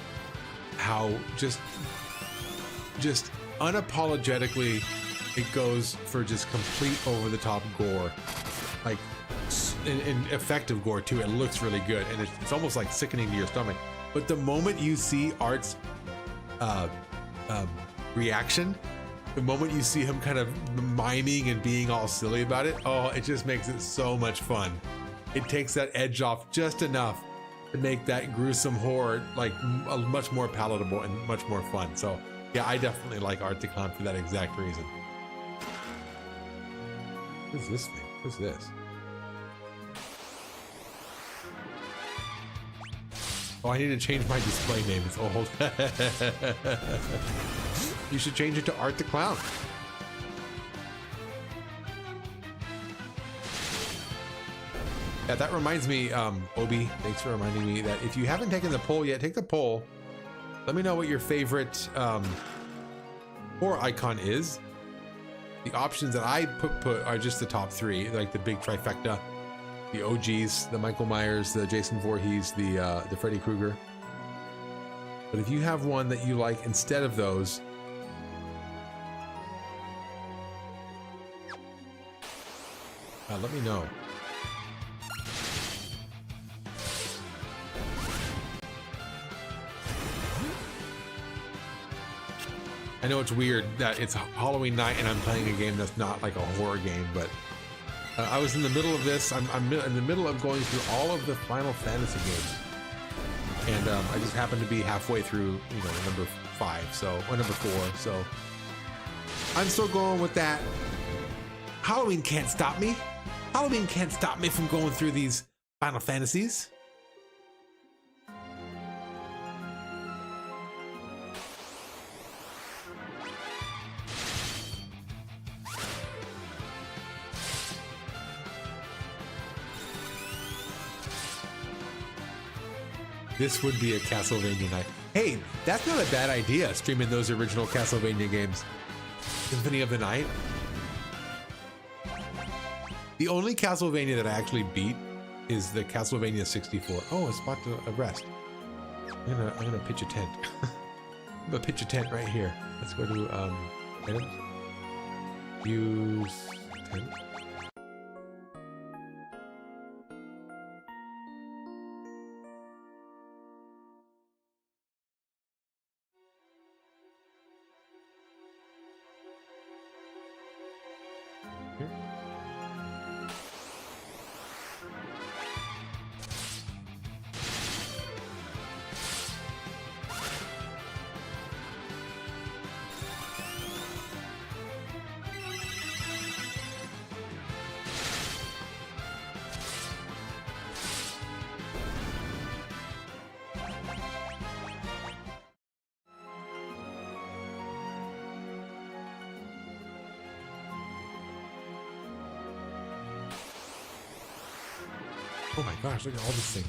how just unapologetically it goes for just complete over-the-top gore, like in effective gore too. It looks really good, and it's almost like sickening to your stomach. But the moment you see Art's reaction, the moment you see him kind of miming and being all silly about it, oh, it just makes it so much fun. It takes that edge off just enough to make that gruesome horror like much more palatable and much more fun. So yeah, I definitely like Art the Clown for that exact reason. What is this thing? What's this? Oh, I need to change my display name. It's old. You should change it to Art the Clown. Yeah, that reminds me, Obi, thanks for reminding me that if you haven't taken the poll yet, take the poll. Let me know what your favorite horror icon is. The options that I put are just the top 3, like the big trifecta. The OGs, the Michael Myers, the Jason Voorhees, the Freddy Krueger. But if you have one that you like instead of those, let me know. I know it's weird that it's Halloween night and I'm playing a game that's not like a horror game, but I was in the middle of this. I'm in the middle of going through all of the Final Fantasy games, and I just happened to be halfway through, number 5, or number 4. So I'm still going with that. Halloween can't stop me. Halloween can't stop me from going through these Final Fantasies. This would be a Castlevania night. Hey, that's not a bad idea, streaming those original Castlevania games. Symphony of the Night. The only Castlevania that I actually beat is the Castlevania 64. Oh, a spot to rest. I'm gonna pitch a tent. I'm gonna pitch a tent right here. Let's go to items. Use tent. Oh my gosh, look at all these things.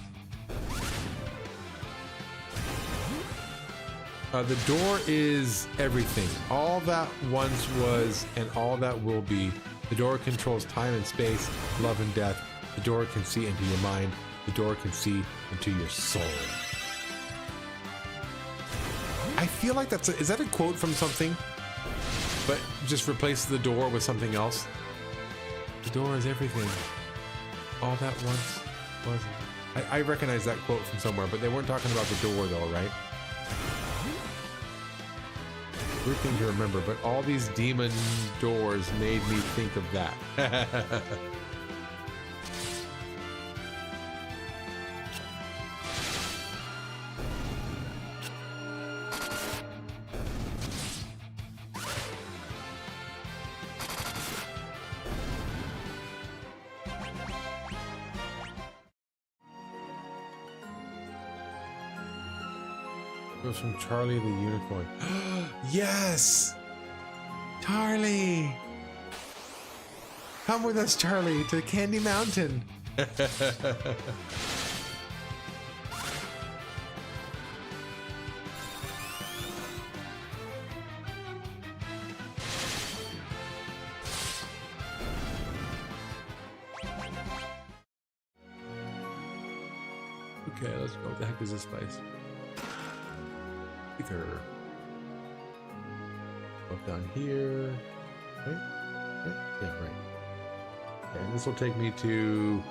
The door is everything. All that once was and all that will be. The door controls time and space, love and death. The door can see into your mind. The door can see into your soul. I feel like is that a quote from something? But just replace the door with something else. The door is everything. All that once was. I recognize that quote from somewhere, but they weren't talking about the door though, right? Weird thing to remember, but all these demon doors made me think of that. It was from Charlie the Unicorn. Yes! Charlie! Come with us, Charlie, to Candy Mountain. Okay, let's go. What the heck is this place? Ether. Up down here. Right? Right? Yeah, right. Okay, and this will take me to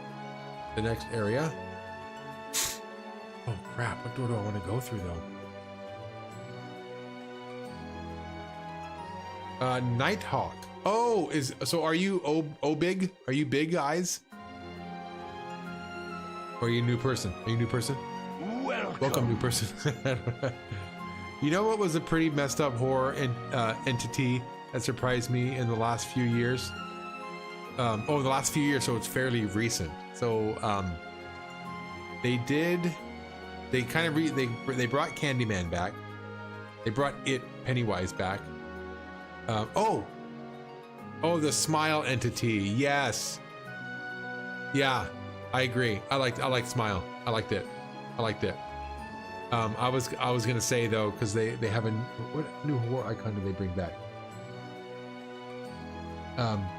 the next area. Oh crap, what door do I want to go through though? Nighthawk. Oh, so are you big? Are you big eyes? Or are you a new person? Are you a new person? Welcome new person. You know what was a pretty messed up horror entity that surprised me in the last few years? The last few years, so it's fairly recent. So they brought Candyman back. They brought Pennywise back. The Smile entity. Yes. Yeah, I agree. I liked Smile. I liked it. I was gonna say though, because they have what new horror icon do they bring back?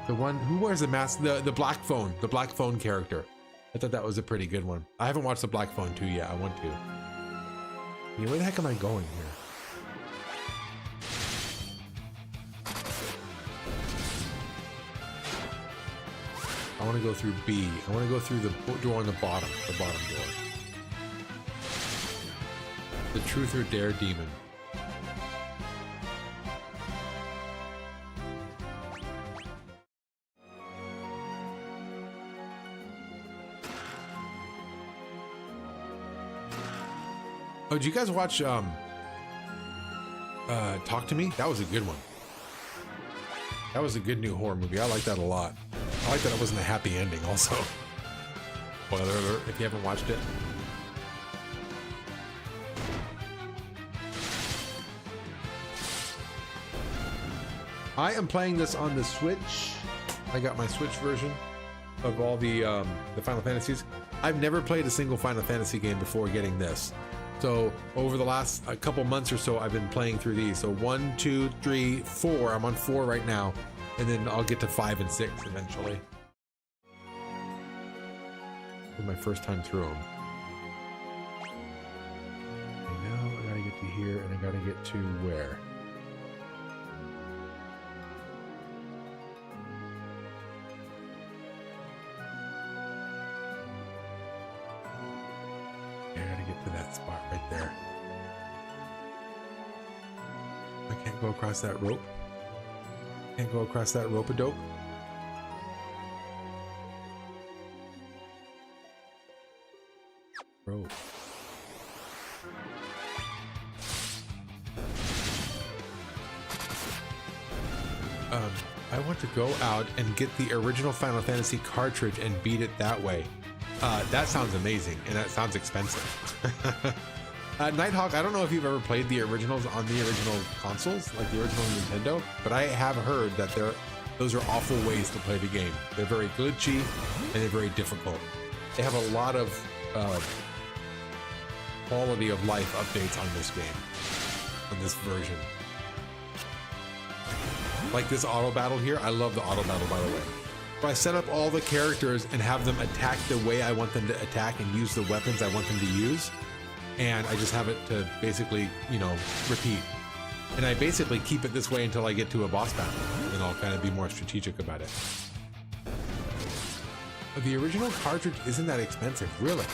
The one who wears the mask, the black phone character. I thought that was a pretty good one. I haven't watched the Black Phone 2 yet. I want to. Yeah, where the heck am I going here? I want to go through B. I want to go through the door on the bottom door. The Truth or Dare Demon. Oh, did you guys watch Talk to Me? That was a good one. That was a good new horror movie. I like that a lot. I like that it wasn't a happy ending also. Spoiler alert if you haven't watched it. I am playing this on the Switch. I got my Switch version of all the Final Fantasies. I've never played a single Final Fantasy game before getting this. So over the last couple months or so, I've been playing through these. So 1, 2, 3, 4. I'm on 4 right now, and then I'll get to 5 and 6 eventually. This is my first time through them. And now I gotta get to here, and I gotta get to where? To that spot right there. I can't go across that rope. Can't go across that rope-a-dope. Rope. I want to go out and get the original Final Fantasy cartridge and beat it that way. That sounds amazing, and that sounds expensive. Nighthawk, I don't know if you've ever played the originals on the original consoles, like the original Nintendo, but I have heard that those are awful ways to play the game. They're very glitchy, and they're very difficult. They have a lot of quality of life updates on this game, on this version. Like this auto battle here, I love the auto battle, by the way. I set up all the characters and have them attack the way I want them to attack and use the weapons I want them to use. And I just have it to basically, repeat. And I basically keep it this way until I get to a boss battle. And I'll kind of be more strategic about it. But the original cartridge isn't that expensive, really.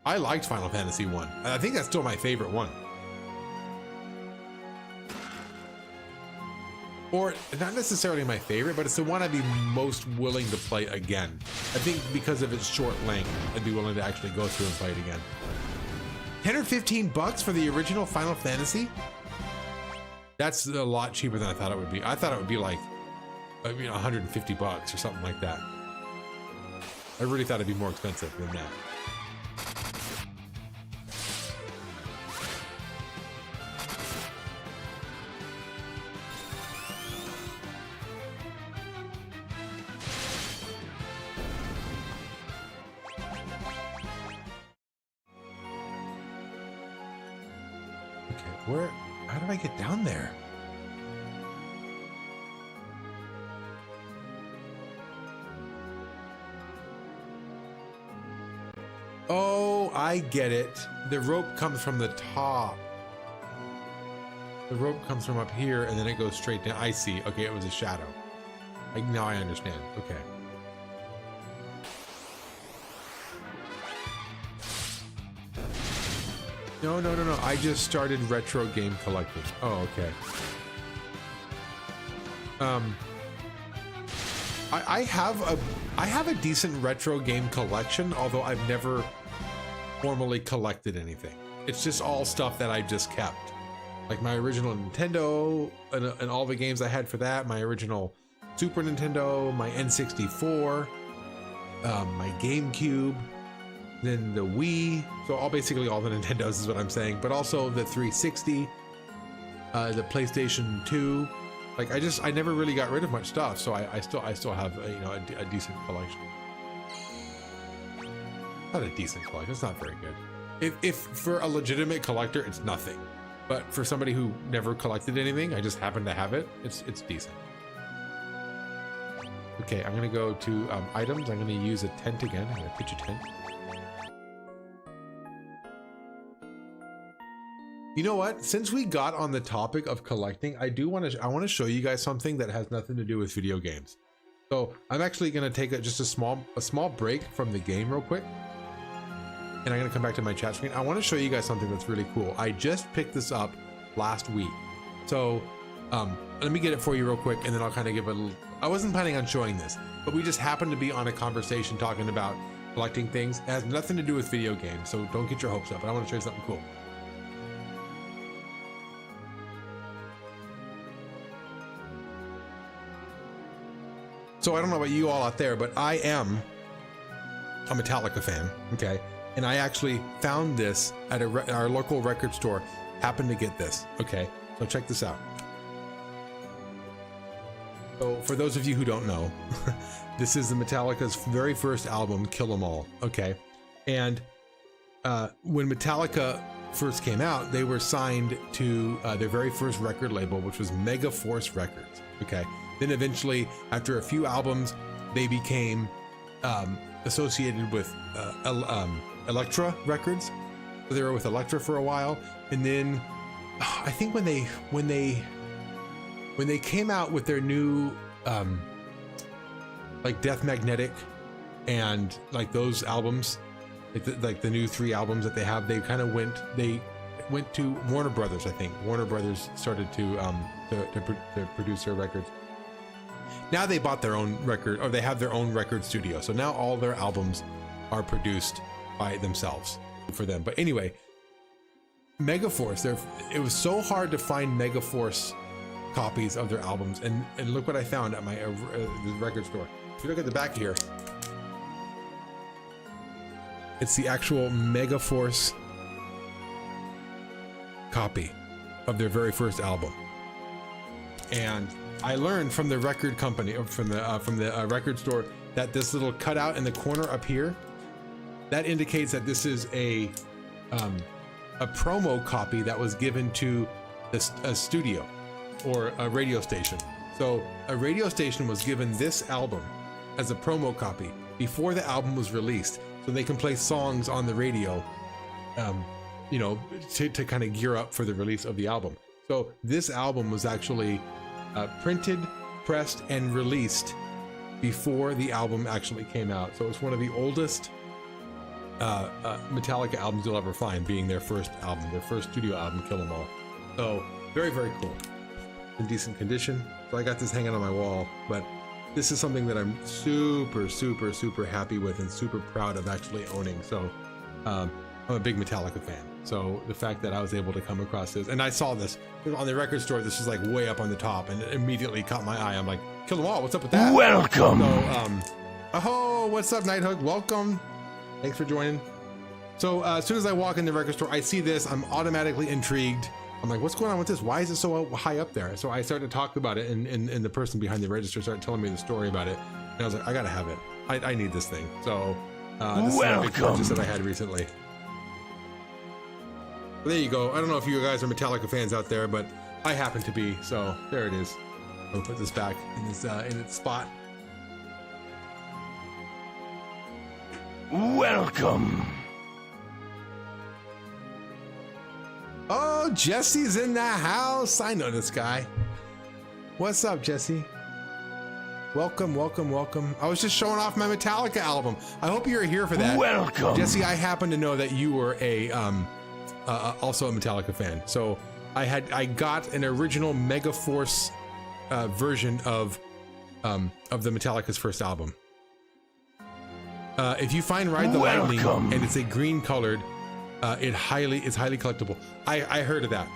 I liked Final Fantasy 1. I think that's still my favorite one. Or not necessarily my favorite, but it's the one I'd be most willing to play again. I think because of its short length, I'd be willing to actually go through and play it again. 10 or 15 bucks for the original Final Fantasy? That's a lot cheaper than I thought it would be. I thought it would be like, 150 bucks or something like that. I really thought it'd be more expensive than that. Okay, how do I get down there? Oh, I get it. The rope comes from the top. The rope comes from up here and then it goes straight down. I see. Okay, it was a shadow. Now I understand. Okay. No. I just started retro game collecting. Oh, okay. I have a decent retro game collection, although I've never formally collected anything. It's just all stuff that I just kept. Like my original Nintendo and all the games I had for that, my original Super Nintendo, my N64, my GameCube, then the Wii. So basically all the Nintendos is what I'm saying, but also the 360, the PlayStation 2. Like I never really got rid of much stuff, so I still have a decent collection. Not a decent collection. It's not very good. If for a legitimate collector, it's nothing. But for somebody who never collected anything, I just happen to have it. It's decent. Okay, I'm gonna go to items. I'm gonna use a tent again. I'm gonna pitch a tent. You know what? Since we got on the topic of collecting, I want to show you guys something that has nothing to do with video games. So I'm actually going to take just a small break from the game real quick, and I'm going to come back to my chat screen. I want to show you guys something that's really cool. I just picked this up last week, so let me get it for you real quick, and then I'll kind of give a little. I wasn't planning on showing this, but we just happened to be on a conversation talking about collecting things. It has nothing to do with video games, so don't get your hopes up. But I want to show you something cool. So I don't know about you all out there, but I am a Metallica fan, okay? And I actually found this at our local record store, happened to get this, okay? So check this out. So for those of you who don't know, this is the Metallica's very first album, Kill 'Em All, okay? And when Metallica first came out, they were signed to their very first record label, which was Megaforce Records, okay? Then eventually, after a few albums, they became associated with Elektra Records. So they were with Elektra for a while, and then I think when they came out with their new like Death Magnetic and like those albums, like the new 3 albums that they have, they kind of went to Warner Brothers. I think Warner Brothers started to produce their records. Now they bought their own record, or they have their own record studio. So now all their albums are produced by themselves for them. But anyway, Megaforce, it was so hard to find Megaforce copies of their albums. And look what I found at my the record store. If you look at the back here, it's the actual Megaforce copy of their very first album. And I learned from the record company, or from the record store, that this little cutout in the corner up here, that indicates that this is a promo copy that was given to a studio or a radio station. So a radio station was given this album as a promo copy before the album was released, so they can play songs on the radio, to kind of gear up for the release of the album. So this album was actually printed, pressed, and released before the album actually came out. So it's one of the oldest Metallica albums you'll ever find, being their first album, their first studio album, Kill 'Em All. So very, very cool. In decent condition. So I got this hanging on my wall, but this is something that I'm super, super, super happy with and super proud of actually owning. So I'm a big Metallica fan. So the fact that I was able to come across this, and I saw this on the record store, this is like way up on the top, and it immediately caught my eye. I'm like, Kill 'Em All, what's up with that? Welcome. So Oh, what's up, Nighthawk? Welcome. Thanks for joining. So as soon as I walk in the record store, I see this. I'm automatically intrigued. I'm like, what's going on with this? Why is it so high up there? So I started to talk about it, and the person behind the register started telling me the story about it. And I was like, I gotta have it. I need this thing. So this is a big purchase that I had recently. There you go. I don't know if you guys are Metallica fans out there, but I happen to be. So there it is. I'll put this back in its spot. Welcome. Oh, Jesse's in the house. I know this guy. What's up, Jesse? Welcome, welcome, welcome. I was just showing off my Metallica album. I hope you're here for that. Welcome. Jesse, I happen to know that you were also a Metallica fan. So I got an original Megaforce version of the Metallica's first album. If you find Ride the Lightning and it's a green colored, it's highly collectible. I heard of that,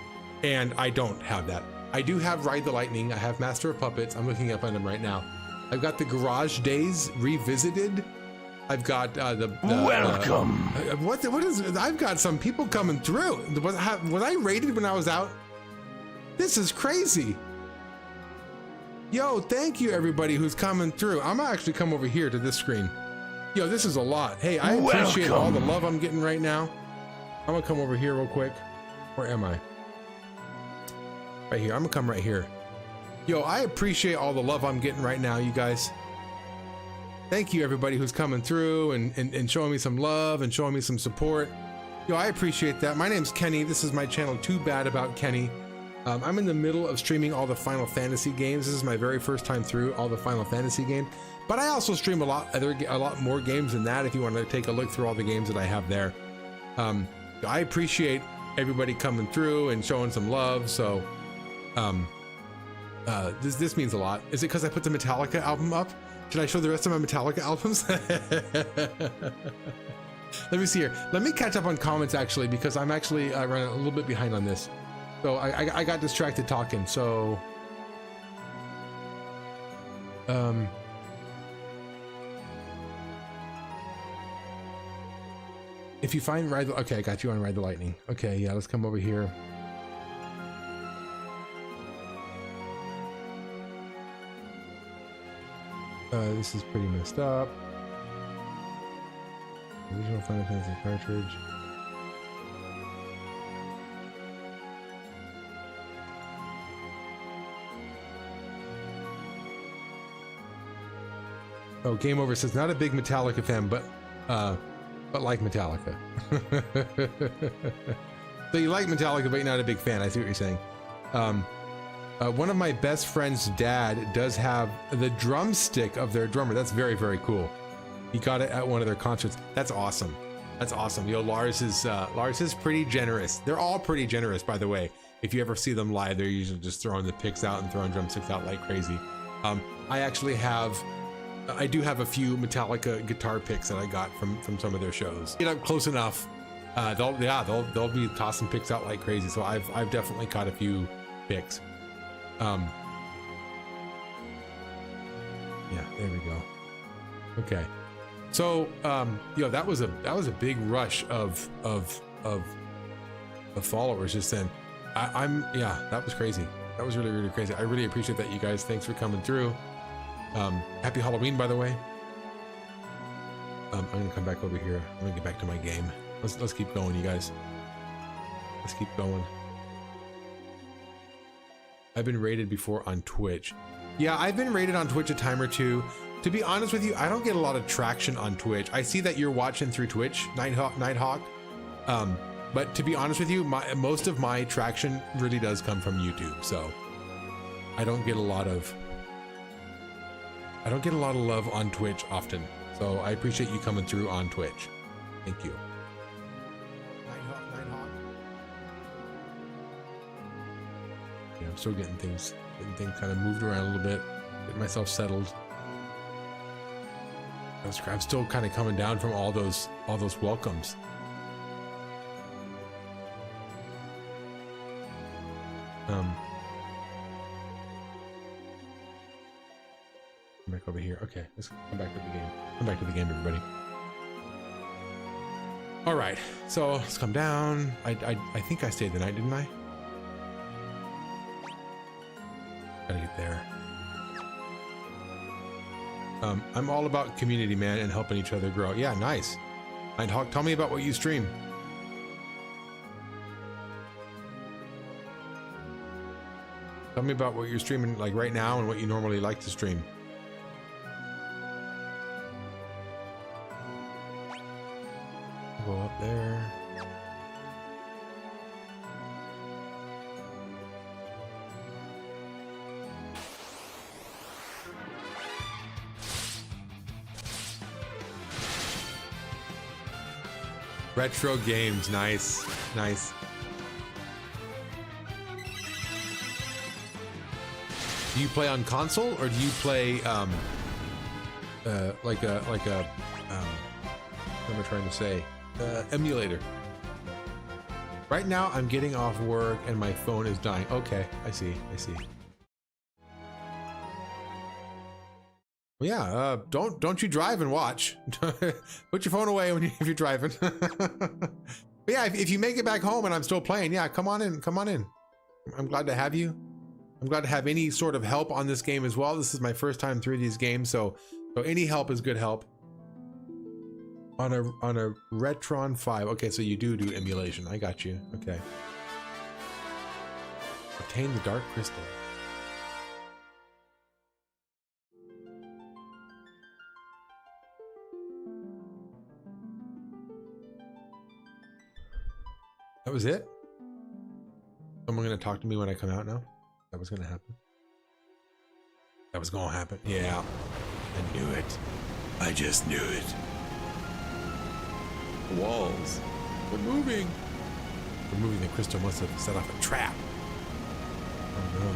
and I don't have that. I do have Ride the Lightning. I have Master of Puppets. I'm looking up on them right now. I've got the Garage Days Revisited. I've got welcome. What is? I've got some people coming through. Was I rated when I was out? This is crazy. Yo, thank you everybody who's coming through. I'm gonna actually come over here to this screen. Yo, this is a lot. Hey, I appreciate all the love I'm getting right now. I'm gonna come over here real quick. Where am I? Right here. I'm gonna come right here. Yo, I appreciate all the love I'm getting right now, you guys. Thank you everybody who's coming through and showing me some love and showing me some support. Yo, I appreciate that. My name's Kenny. This is my channel, Too Bad About Kenny. I'm in the middle of streaming all the Final Fantasy games. This is my very first time through all the Final Fantasy games. But I also stream a lot more games than that if you want to take a look through all the games that I have there. I appreciate everybody coming through and showing some love. So this means a lot. Is it because I put the Metallica album up? Should I show the rest of my Metallica albums? Let me see here. Let me catch up on comments actually, because I'm actually running a little bit behind on this. So I got distracted talking. So if you find okay, I got you on Ride the Lightning. Okay, yeah, let's come over here. This is pretty messed up. Original Final Fantasy cartridge. Oh, Game Over says not a big Metallica fan, but like Metallica. So you like Metallica, but you're not a big fan. I see what you're saying. One of my best friend's dad does have the drumstick of their drummer. That's very, very cool. He got it at one of their concerts. That's awesome. That's awesome. Yo, Lars is pretty generous. They're all pretty generous, by the way. If you ever see them live, they're usually just throwing the picks out and throwing drumsticks out like crazy. I do have a few Metallica guitar picks that I got from some of their shows. Get up close enough, they'll be tossing picks out like crazy. So I've definitely caught a few picks. Yeah, there we go. Okay, so yo, that was a big rush of followers just then. Yeah, that was crazy. That was really, really crazy. I really appreciate that, you guys. Thanks for coming through. Happy Halloween, by the way. I'm gonna come back over here. I'm gonna get back to my game. Let's keep going, you guys. Let's keep going. I've been rated before on Twitch. Yeah, I've been rated on Twitch a time or two. To be honest with you, I don't get a lot of traction on Twitch. I see that you're watching through Twitch, Nighthawk. But to be honest with you, most of my traction really does come from YouTube. So I don't get a lot of love on Twitch often. So I appreciate you coming through on Twitch. Thank you. Nighthawk. Yeah, I'm still getting things kind of moved around a little bit, getting myself settled. I'm still kind of coming down from all those welcomes. back over here. Okay, let's come back to the game. Come back to the game, everybody. All right, so let's come down. I think I stayed the night, didn't I? Gotta get there. I'm all about community, man, and helping each other grow. Yeah, nice. Nighthawk, tell me about what you stream. Tell me about what you're streaming like right now and what you normally like to stream. Go up there. Retro games, nice, nice. Do you play on console or do you play like a what am I trying to say? Emulator. Right now I'm getting off work and my phone is dying. Okay, I see. Well, yeah, don't you drive and watch. Put your phone away if you're driving. But yeah, if you make it back home and I'm still playing, yeah, come on in. I'm glad to have you. I'm glad to have any sort of help on this game as well. This is my first time through these games, so any help is good help. On a Retron 5. Okay, so you do emulation. I got you. Okay. Obtain the dark crystal. That was it? Someone gonna talk to me when I come out now? That was gonna happen. That was gonna happen. Yeah. I knew it. I just knew it. The walls. We're moving. Removing the crystal must have set off a trap. Oh no.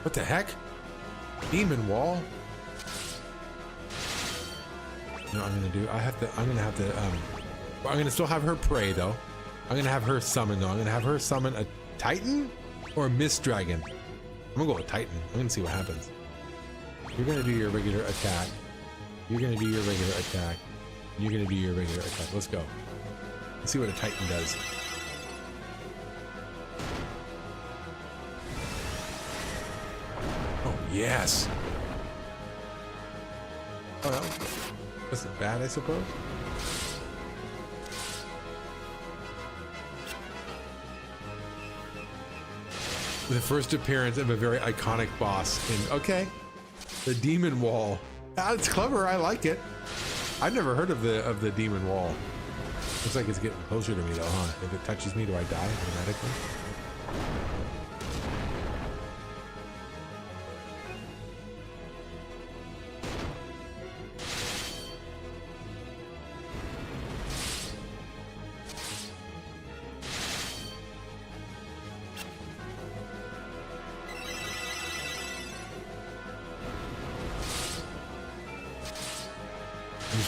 What the heck? Demon wall? You know what I'm gonna do? I'm gonna still have her pray though. I'm gonna have her summon though. I'm gonna have her summon a Titan or a Mist Dragon. I'm gonna go with Titan. I'm gonna see what happens. You're gonna do your regular attack. You're gonna do your regular attack. You're gonna do your regular attack. Let's go. Let's see what a Titan does. Oh yes. Oh, that wasn't bad, I suppose. The first appearance of a very iconic boss in, okay, the Demon Wall. That's clever, I like it. I've never heard of the Demon Wall. Looks like it's getting closer to me though, huh? If it touches me, do I die automatically?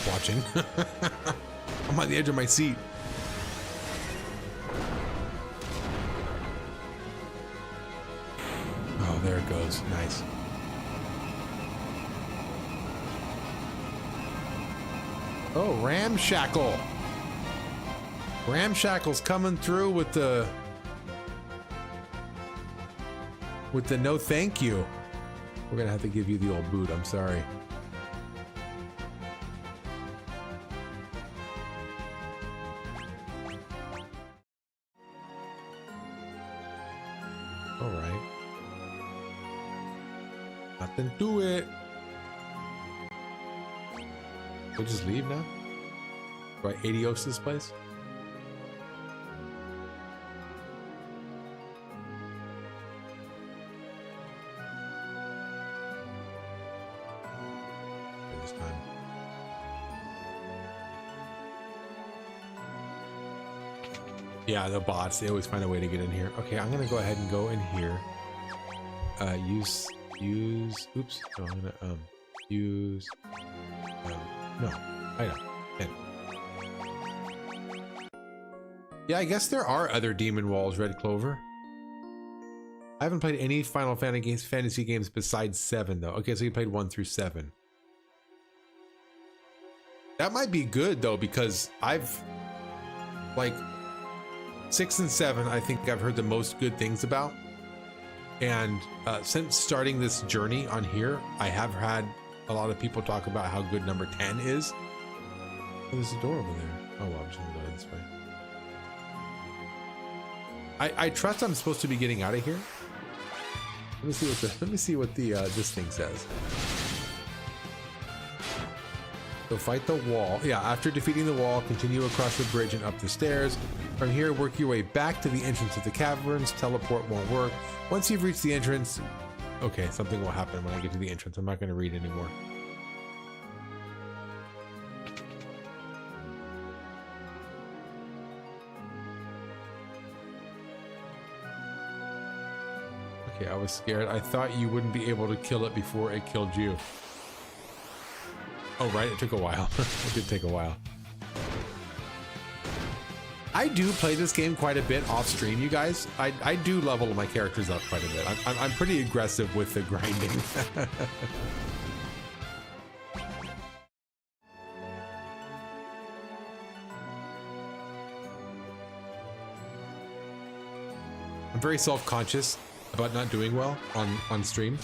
Watching. I'm on the edge of my seat. Oh, there it goes. Nice. Oh, Ramshackle. Ramshackle's coming through with the no thank you. We're gonna have to give you the old boot. I'm sorry. Then do it. We'll just leave now? Do I adios this place? This time. Yeah, the bots, they always find a way to get in here. Okay, I'm gonna go ahead and go in here. Oops, so I'm gonna use no item. Yeah, I guess there are other demon walls, Red Clover. I haven't played any Final Fantasy games besides 7 though. Okay, so you played 1 through 7. That might be good though, because I've like 6 and 7, I think I've heard the most good things about. And since starting this journey on here, I have had a lot of people talk about how good number 10 is. Oh, there's a door over there. Oh well, I'm just gonna go this way. I trust I'm supposed to be getting out of here. Let me see what the this thing says. So fight the wall. Yeah, after defeating the wall, continue across the bridge and up the stairs. From here, work your way back to the entrance of the caverns. Teleport won't work. Once you've reached the entrance, okay, something will happen when I get to the entrance. I'm not going to read anymore. Okay, I was scared. I thought you wouldn't be able to kill it before it killed you. Oh, right, it took a while. It did take a while. I do play this game quite a bit off stream, you guys. I do level my characters up quite a bit. I'm pretty aggressive with the grinding. I'm very self-conscious about not doing well on stream.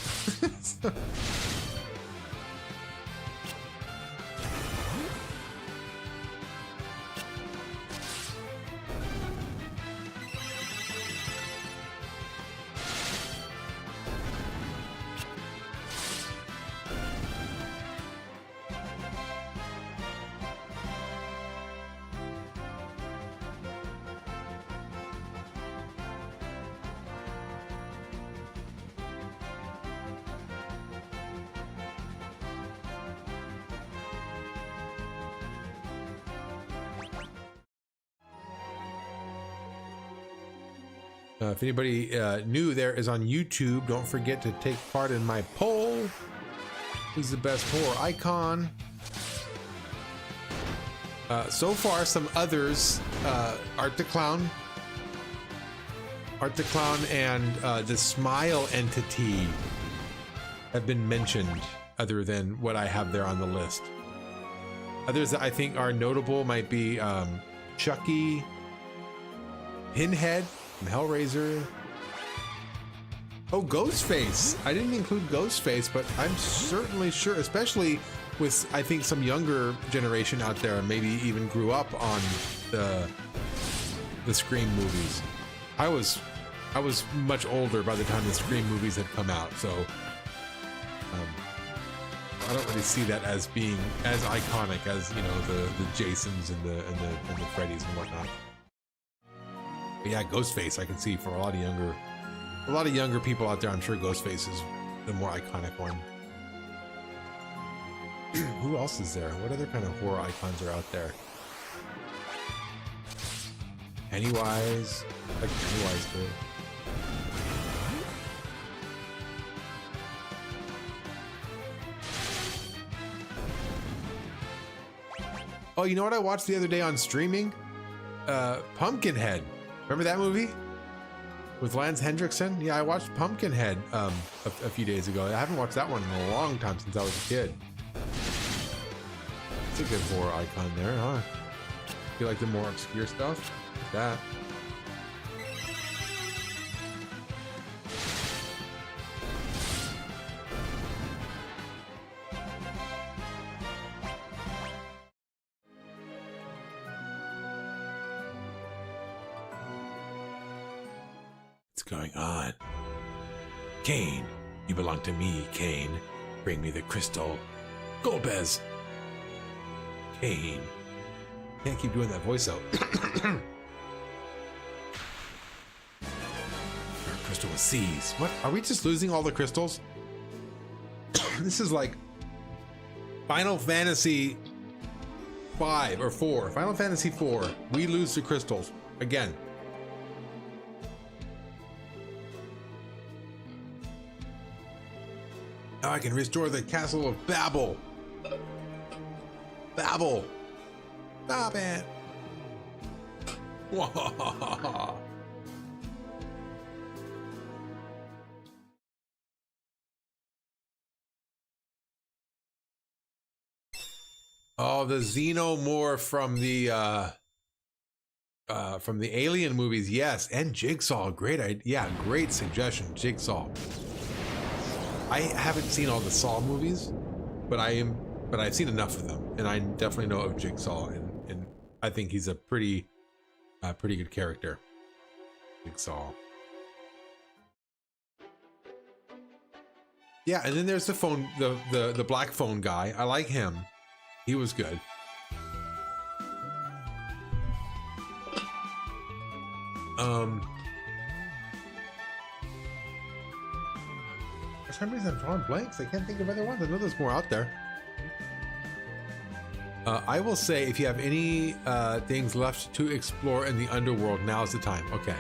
If anybody new there is on YouTube, don't forget to take part in my poll. Who's the best horror icon? So far, some others, Art the Clown and the Smile Entity have been mentioned, other than what I have there on the list. Others that I think are notable might be Chucky, Pinhead from Hellraiser. Oh, Ghostface. I didn't include Ghostface, but I'm certainly sure, especially with, I think, some younger generation out there, maybe even grew up on the Scream movies. I was much older by the time the Scream movies had come out, so I don't really see that as being as iconic as, you know, the Jasons and the Freddys and whatnot. But yeah, Ghostface, I can see for a lot of younger people out there, I'm sure Ghostface is the more iconic one. Who else is there? What other kind of horror icons are out there? Pennywise. I like Pennywise too. Oh, you know what I watched the other day on streaming? Pumpkinhead. Remember that movie? With Lance Hendrickson? Yeah, I watched Pumpkinhead a few days ago. I haven't watched that one in a long time, since I was a kid. It's a good horror icon there, huh? You like the more obscure stuff? Like that. Going on. Cain, you belong to me, Cain. Bring me the crystal. Golbez. Cain. Can't keep doing that voice out. Our crystal was seized. What? Are we just losing all the crystals? This is like Final Fantasy 5 or 4. Final Fantasy 4. We lose the crystals again. Now I can restore the castle of Babel. Babel. Stop it. Oh, the xenomorph from the Alien movies, yes, and Jigsaw, great idea. Yeah, great suggestion, Jigsaw. I haven't seen all the Saw movies, but I've seen enough of them, and I definitely know of Jigsaw, and I think he's a pretty good character. Jigsaw. Yeah, and then there's the phone, the black phone guy. I like him. He was good. For some reason I'm drawing blanks. I can't think of other ones. I know there's more out there. I will say, if you have any things left to explore in the underworld, now's the time. Okay.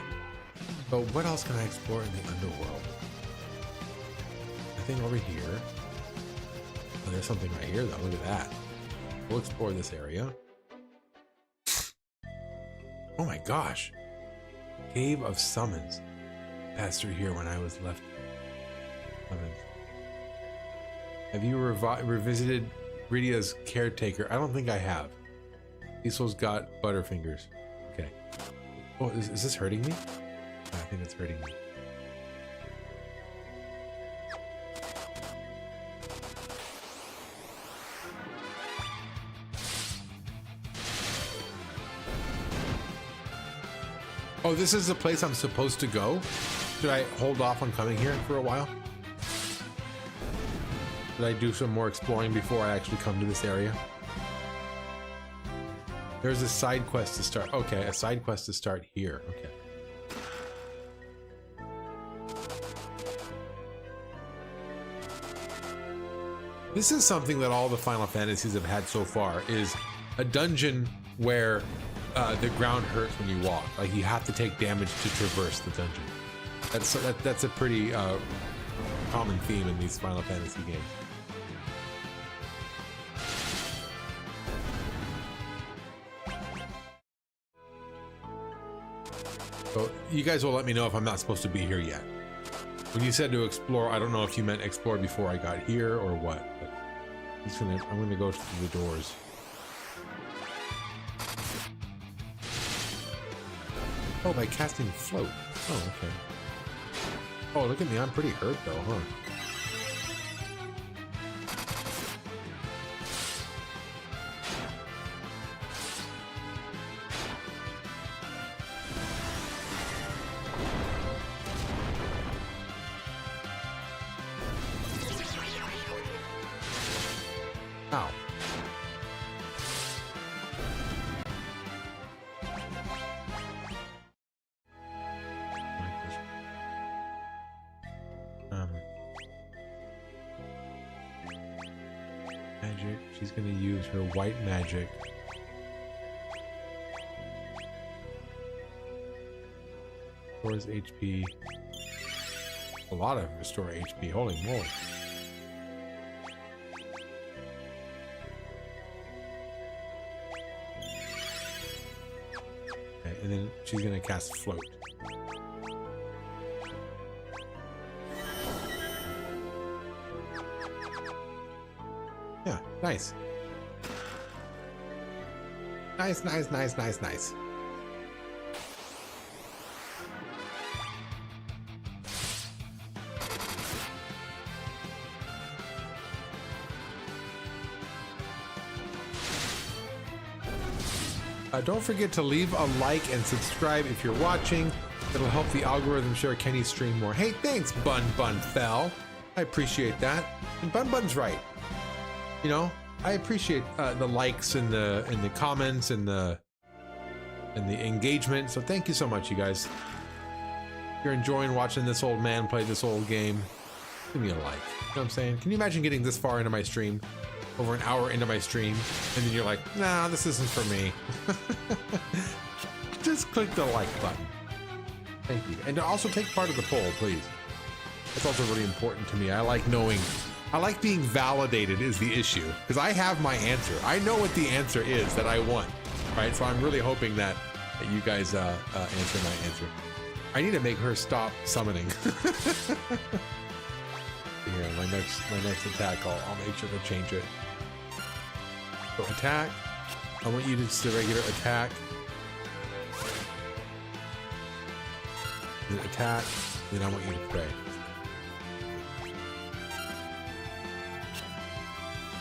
So what else can I explore in the underworld? I think over here. Oh, there's something right here, though. Look at that. We'll explore this area. Oh my gosh. Cave of Summons. Passed through here when I was left. Summons. Have you revisited Ridia's caretaker? I don't think I have. Cecil's got butterfingers. Okay. Oh, is this hurting me? I think it's hurting me. Oh, this is the place I'm supposed to go? Should I hold off on coming here for a while? Should I do some more exploring before I actually come to this area? There's a side quest to start. Okay, a side quest to start here. Okay. This is something that all the Final Fantasies have had so far, is a dungeon where the ground hurts when you walk. Like, you have to take damage to traverse the dungeon. That's a pretty common theme in these Final Fantasy games. So you guys will let me know if I'm not supposed to be here yet. When you said to explore, I don't know if you meant explore before I got here or what. But I'm gonna go through the doors. Oh, by casting float. Oh, okay. Oh, look at me. I'm pretty hurt though, huh? Ow. Magic. She's gonna use her white magic. Restores HP. A lot of restore HP. Holy moly. Okay, and then she's gonna cast float. Yeah, nice. Nice, nice, nice, nice, nice. Don't forget to leave a like and subscribe if you're watching. It'll help the algorithm share Kenny's stream more. Hey, thanks, Bun Fell. I appreciate that. And Bun's right. You know, I appreciate the likes and the comments and the engagement. So thank you so much, you guys. If you're enjoying watching this old man play this old game, give me a like. You know what I'm saying? Can you imagine getting this far into my stream? Over an hour into my stream, and then you're like, nah, this isn't for me. Just click the like button. Thank you. And to also take part of the poll, please. That's also really important to me. I like being validated is the issue, because I have my answer. I know what the answer is that I want, right? So I'm really hoping that you guys answer my answer. I need to make her stop summoning. Here, my next attack, I'll make sure to change it. So attack. I want you to just a regular attack. Then attack. Then I want you to pray.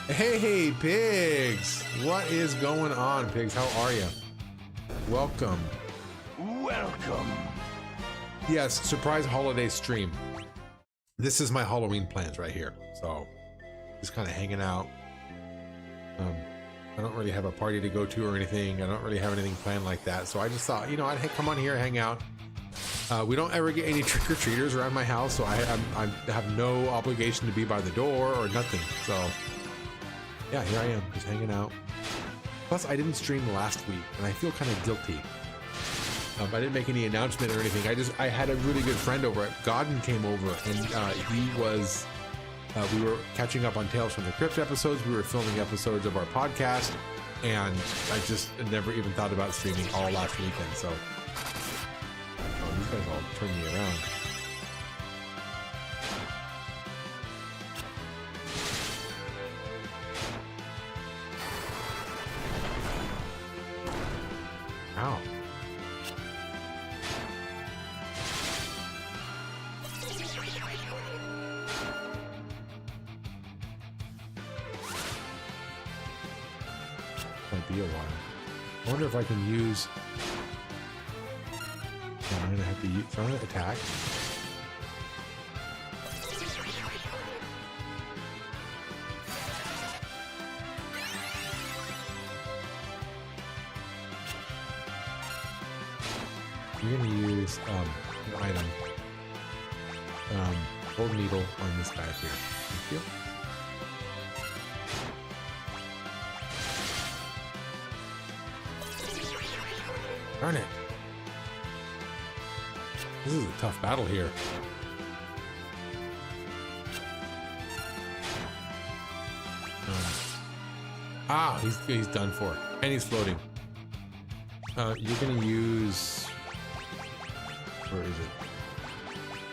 Hey, pigs! What is going on, pigs? How are you? Welcome. Welcome. Yes, surprise holiday stream. This is my Halloween plans right here. So, just kind of hanging out. I don't really have a party to go to or anything. I don't really have anything planned like that. So I just thought, you know, I'd come on here, hang out. We don't ever get any trick-or-treaters around my house, so I have no obligation to be by the door or nothing. So, yeah, here I am, just hanging out. Plus, I didn't stream last week, and I feel kind of guilty. I didn't make any announcement or anything. I had a really good friend over. Odin came over, and he was. We were catching up on Tales from the Crypt episodes. We were filming episodes of our podcast, and I just never even thought about streaming all last weekend. So, oh, these guys all turn me around. Ow. Might be a while. I wonder if I can use. No, I'm gonna have to use. So I'm gonna attack. You're gonna use an item. Gold needle on this guy here. Thank you. Darn it. This is a tough battle here. He's done for. And he's floating. You're gonna use... Where is it?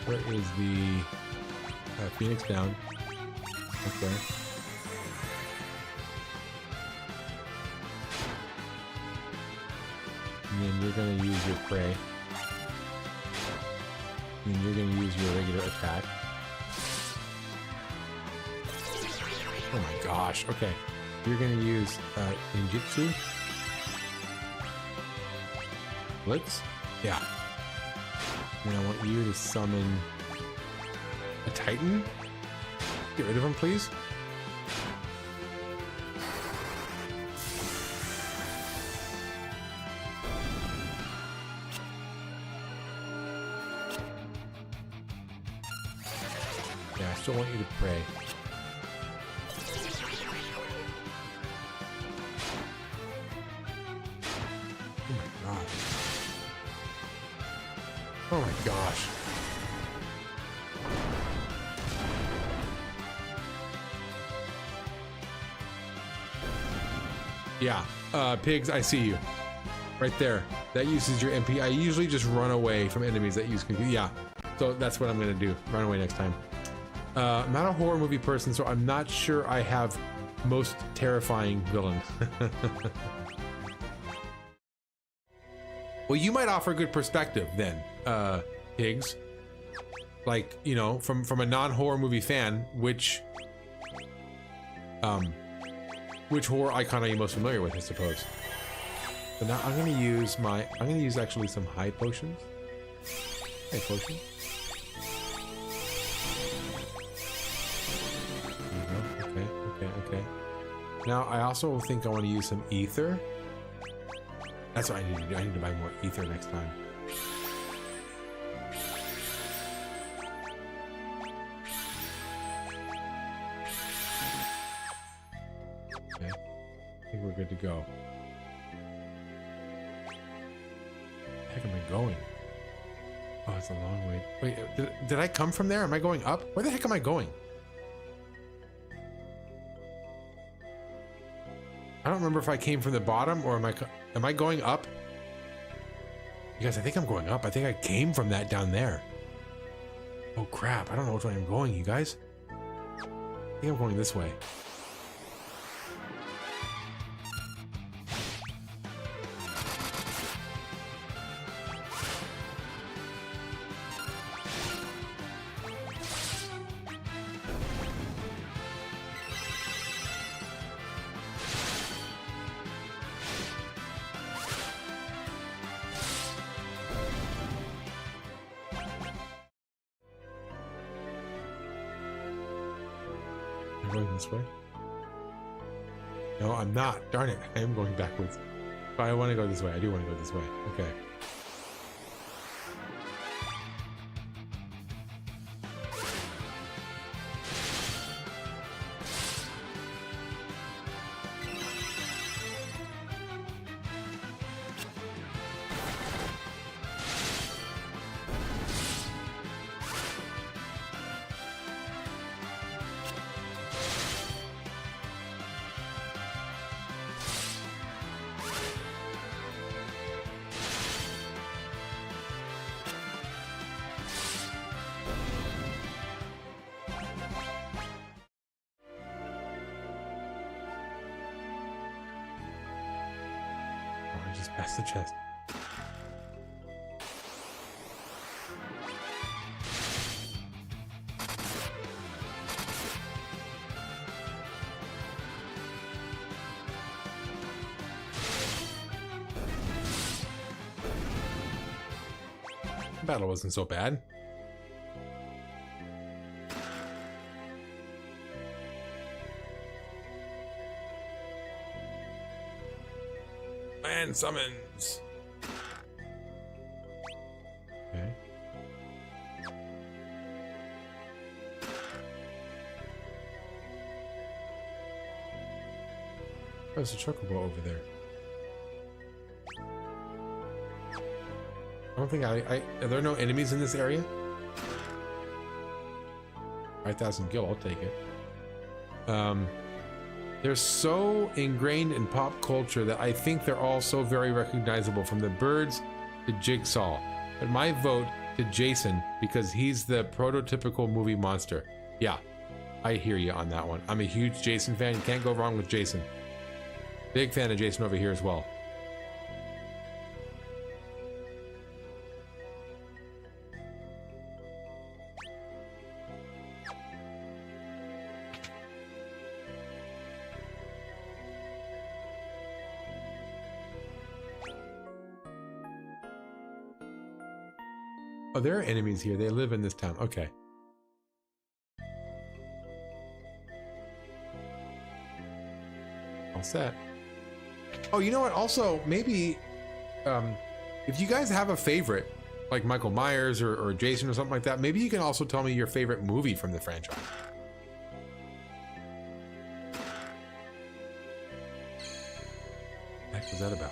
Where is the Phoenix down? Okay. And then you're going to use your prey. And then you're going to use your regular attack. Oh my gosh. Okay. You're going to use ninjutsu. Blitz? Yeah. And I want you to summon a Titan. Get rid of him, please. Yeah, I still want you to pray. Oh my god. Oh my gosh. Yeah, pigs, I see you. Right there. That uses your MP. I usually just run away from enemies that use confusion. Yeah, so that's what I'm gonna do. Run away next time. I'm not a horror movie person, so I'm not sure I have most terrifying villain. Well, you might offer good perspective then, pigs. Like, you know, from a non-horror movie fan, which horror icon are you most familiar with, I suppose? So now I'm gonna use actually some high potions. High potion. There you go. Okay. Now I also think I want to use some ether. That's what I need to do. I need to buy more ether next time. Okay. I think we're good to go. Where the heck am I going? Oh, it's a long way. Wait, did I come from there? Am I going up? Where the heck am I going? I don't remember if I came from the bottom or am I going up? You guys, I think I'm going up. I think I came from that down there. Oh crap, I don't know which way I'm going, you guys. I think I'm going this way. going this way? No, I'm not. Darn it. I am going backwards. But I want to go this way. I do want to go this way. Okay. Just past the chest. Battle wasn't so bad. And summons. Okay. There's a chocobo over there. I don't think are there no enemies in this area? 5,000 gil, I'll take it. They're so ingrained in pop culture that I think they're all so very recognizable, from the birds to Jigsaw. But my vote to Jason, because he's the prototypical movie monster. Yeah, I hear you on that one. I'm a huge Jason fan. You can't go wrong with Jason. Big fan of Jason over here as well. Oh, there are enemies here. They live in this town. Okay. All set. Oh, you know what? Also, maybe if you guys have a favorite, like Michael Myers or Jason or something like that, maybe you can also tell me your favorite movie from the franchise. What the heck was that about?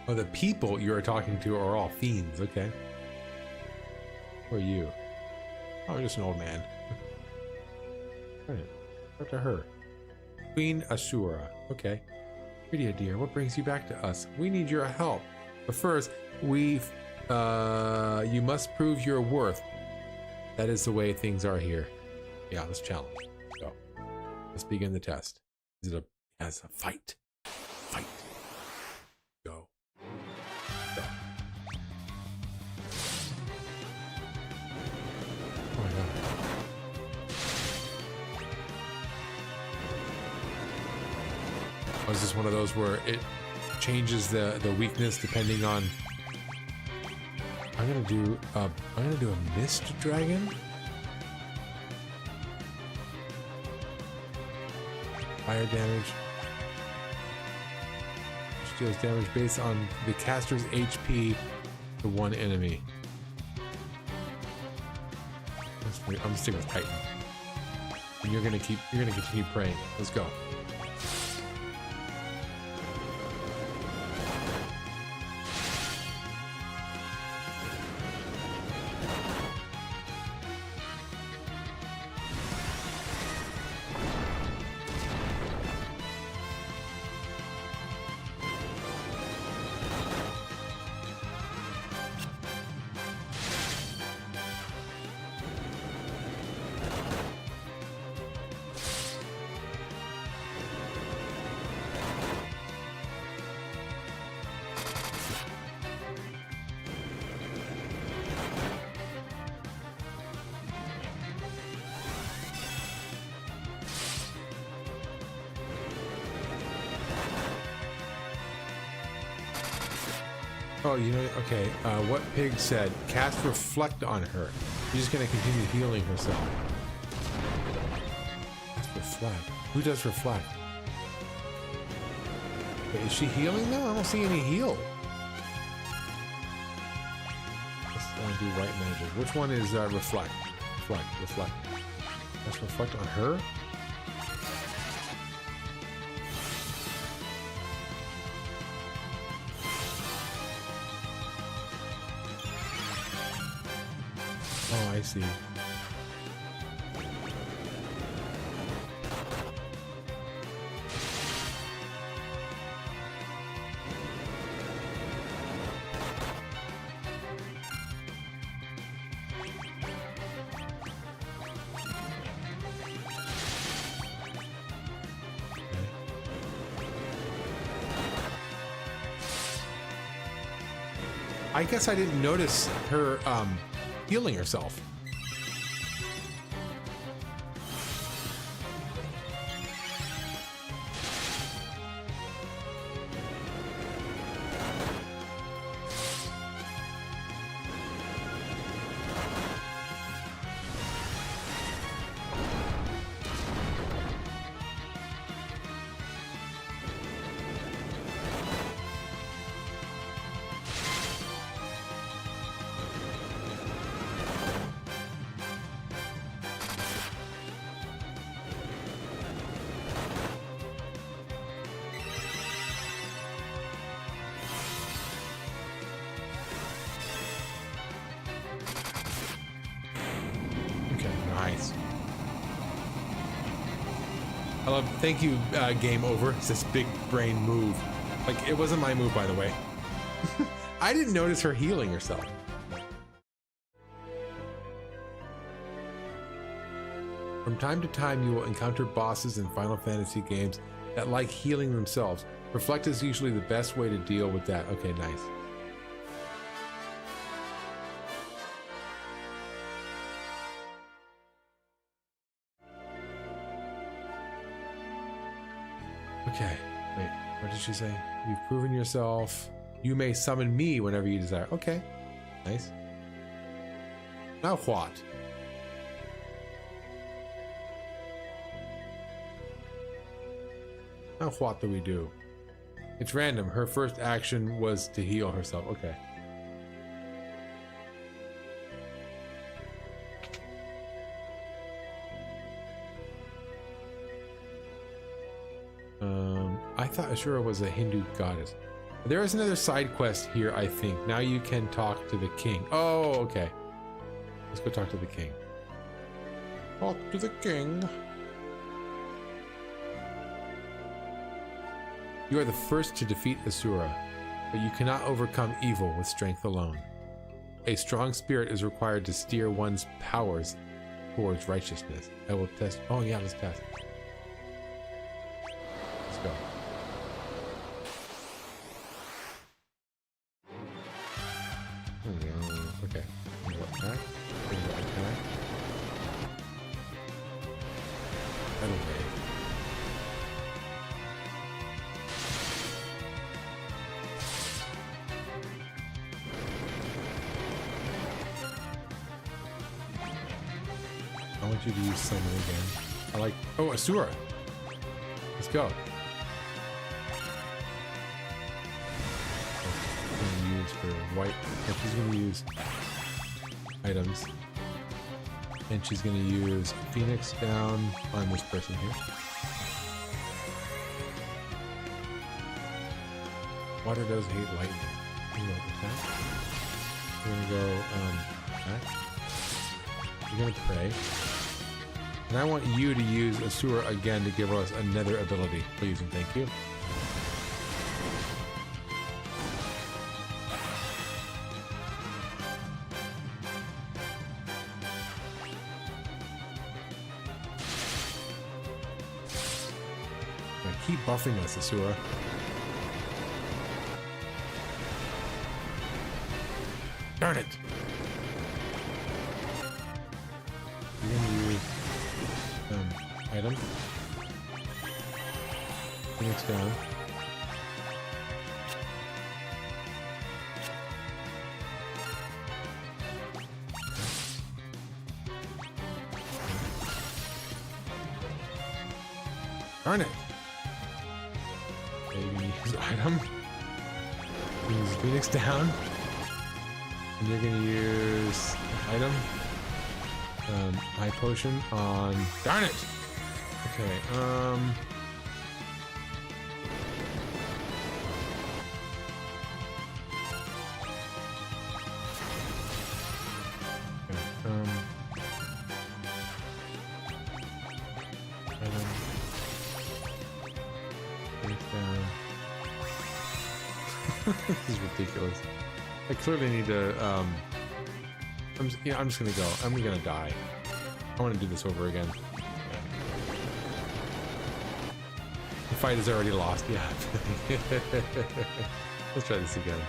Oh, the people you're talking to are all fiends, okay. Who are you? Oh, just an old man. Right. Talk to her. Queen Asura. Okay. Pretty dear, what brings you back to us? We need your help. But first, you must prove your worth. That is the way things are here. Yeah, let's challenge. Go. Let's begin the test. Is it a fight? Fight. Go. Go. Oh my god. Oh, is this one of those where it changes the weakness depending on... I'm gonna do a mist dragon. Fire damage. Which deals damage based on the caster's HP to one enemy. I'm gonna stick with Titan. And you're gonna continue praying. Let's go. Oh, you know, okay. What Pig said, cast Reflect on her. She's just gonna continue healing herself. Cast Reflect. Who does Reflect? Wait, is she healing now? I don't see any heal. Let's do right measure. Which one is Reflect? Reflect. Let's Reflect on her. Oh, I see. I guess I didn't notice her healing herself. Nice. I love. Thank you, Game Over. It's this big brain move. Like, it wasn't my move, by the way. I didn't notice her healing herself. From time to time, you will encounter bosses in Final Fantasy games that like healing themselves. Reflect is usually the best way to deal with that. Okay, nice. Okay, wait, what did she say? You've proven yourself. You may summon me whenever you desire. Okay, nice. Now what? Now what do we do? It's random. Her first action was to heal herself. Okay. I thought Ashura was a Hindu goddess. There is another side quest here, I think. Now you can talk to the king. Oh, okay. Let's go talk to the king. Talk to the king. You are the first to defeat Asura, but you cannot overcome evil with strength alone. A strong spirit is required to steer one's powers towards righteousness. I will test. Oh yeah, let's test. Let's go. Okay. Attack. Attack. Battle wave. I want you to use summon again. I like. Oh, Asura. Let's go. Use for white. And she's going to use items. And she's going to use Phoenix down on this person here. Water does hate lightning. We're going to attack. We're going to go attack. We're going to pray. And I want you to use Asura again to give us another ability. Please and thank you. Keep buffing us, Asura. Darn it! You're gonna use item. Phoenix down. Darn it. Okay, you're gonna use item. Use Phoenix down. And you're gonna use item. High potion on. Darn it! Okay, okay, item. Phoenix down. This is ridiculous. I clearly need to, I'm just gonna go. I'm gonna die. I want to do this over again. The fight is already lost. Yeah. Let's try this again.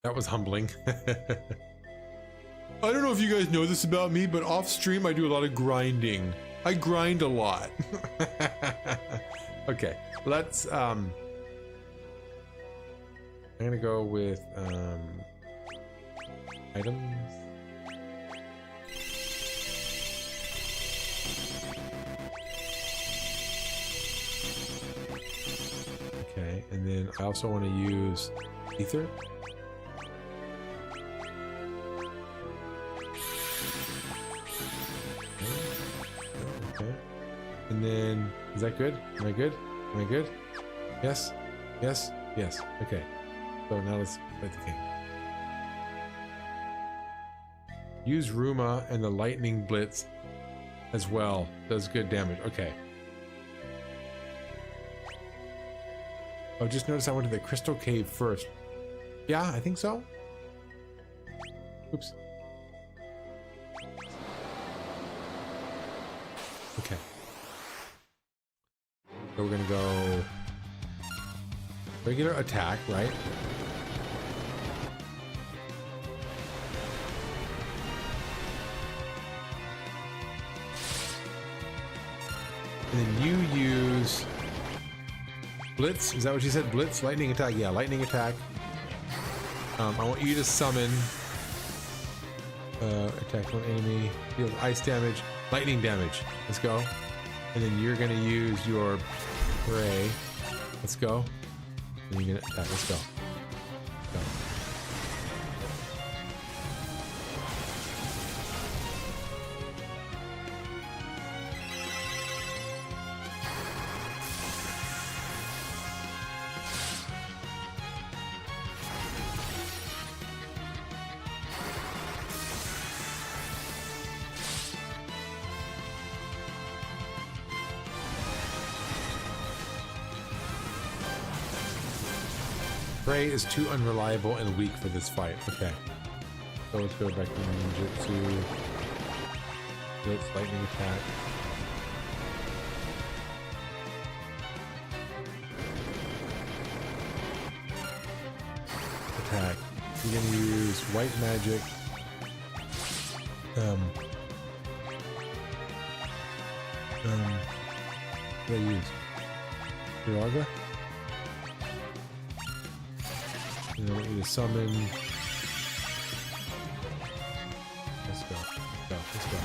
That was humbling. I don't know if you guys know this about me, but off stream I do a lot of grinding. I grind a lot. Okay, let's I'm gonna go with items. Okay, and then I also want to use ether. Okay. And then, is that good? Am I good? Am I good? Yes? Yes? Yes. Okay. So now let's fight the king. Use Ruma and the lightning blitz as well. Does good damage. Okay. Oh, just notice I went to the crystal cave first. Yeah, I think so. Oops. Okay. So we're gonna go regular attack, right? And then you use Blitz. Is that what you said? Blitz? Lightning attack? Yeah, lightning attack. I want you to summon attack one enemy, deal ice damage, lightning damage. Let's go. And then you're gonna use your ray. Let's go. And you're gonna attack. Let's go. Go. Prey is too unreliable and weak for this fight. Okay. So let's go back to ninjutsu. Let's lightning attack. Attack. You're gonna use white magic. What do I use? Kiraga? And I want you to summon. Let's go. Let's go. Let's go.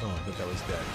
Oh, I thought that was dead.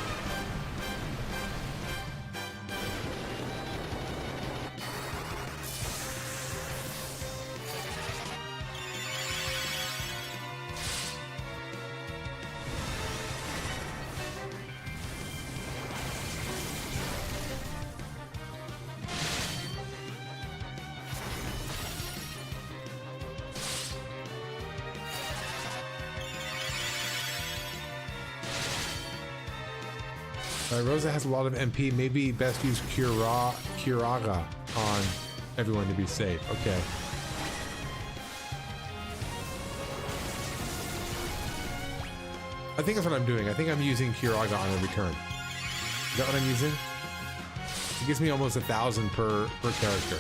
Rosa has a lot of MP. Maybe best use Kiraga on everyone to be safe. Okay. I think that's what I'm doing. I think I'm using Kiraga on every turn. Is that what I'm using? It gives me almost 1,000 per character.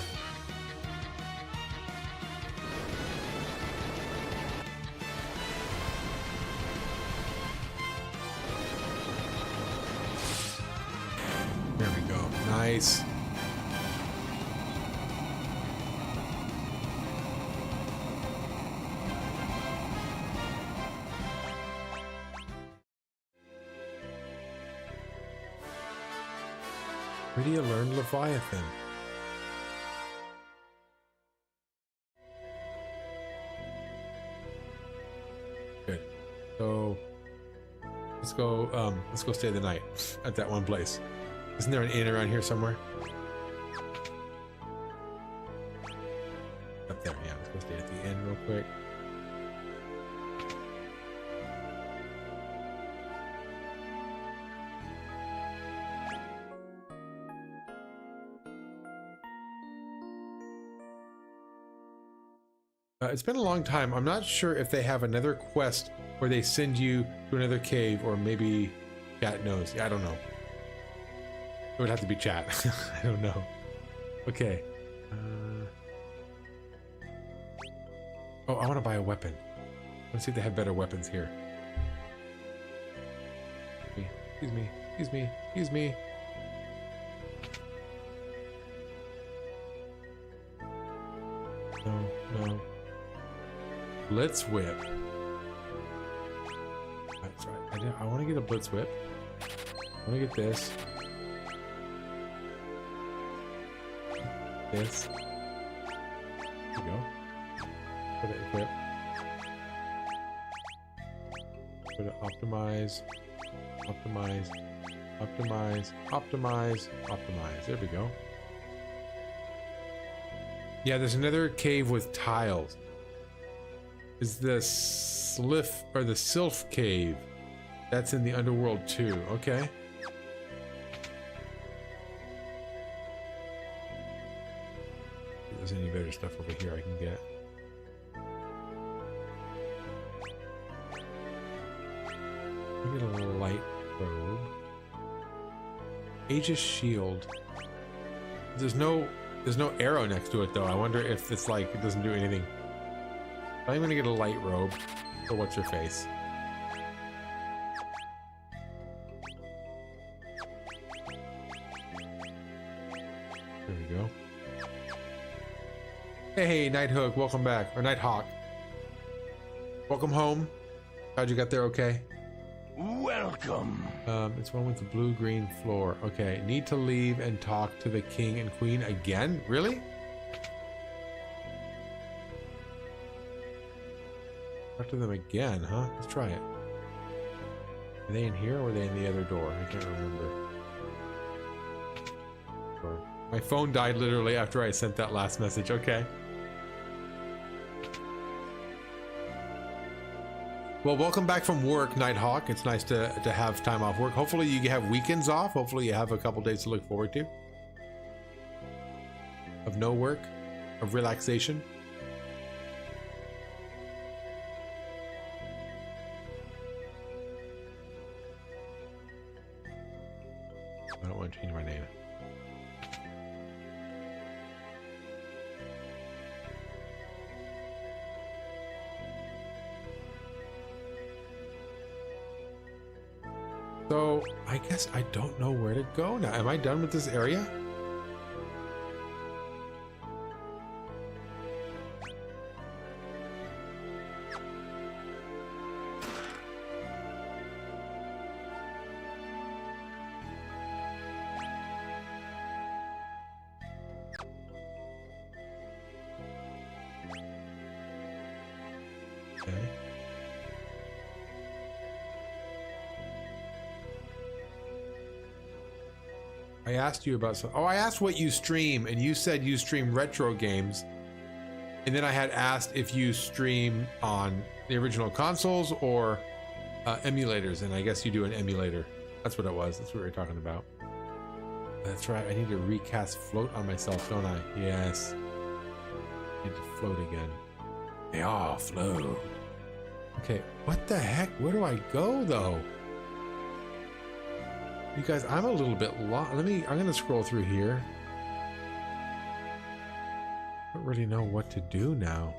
base. Where do you learn Leviathan? Good. So let's go stay the night at that one place. Isn't there an inn around here somewhere? Up there, yeah. Let's go stay at the inn real quick. It's been a long time. I'm not sure if they have another quest where they send you to another cave, or maybe chat knows. Yeah, I don't know. It would have to be chat. I don't know. Okay. Oh, I want to buy a weapon. Let's see if they have better weapons here. Excuse me. Excuse me. Excuse me. No, no. Blitz whip. That's right. I want to get a blitz whip. I want to get this. This. There we go. Put it equip. Put it optimize. Optimize. Optimize. Optimize. Optimize. There we go. Yeah, there's another cave with tiles. Is the the Sylph cave? That's in the underworld too. Okay. If there's any better stuff over here I can get. Let me get a light robe. Aegis shield. There's no arrow next to it though. I wonder if it's like it doesn't do anything. I'm gonna get a light robe. Or what's her face? There we go. Hey, Nighthook, welcome back. Or Nighthawk. Welcome home. How'd you get there okay? Welcome. It's one with the blue-green floor. Okay, need to leave and talk to the king and queen again? Really? Talk to them again, huh? Let's try it. Are they in here or are they in the other door? I can't remember. My phone died literally after I sent that last message. Okay. Well, welcome back from work, Nighthawk. It's nice to have time off work. Hopefully you have weekends off. Hopefully you have a couple days to look forward to. Of no work. Of relaxation. I don't want to change my name. So, I guess I don't know where to go now. Am I done with this area? Okay. I asked you about some. Oh, I asked what you stream, and you said you stream retro games. And then I had asked if you stream on the original consoles or emulators, and I guess you do an emulator. That's what it was. That's what we were talking about. That's right. I need to recast float on myself, don't I? Yes. I need to float again. They all float. Okay, what the heck? Where do I go though? You guys, I'm a little bit lost. I'm gonna scroll through here. I don't really know what to do now.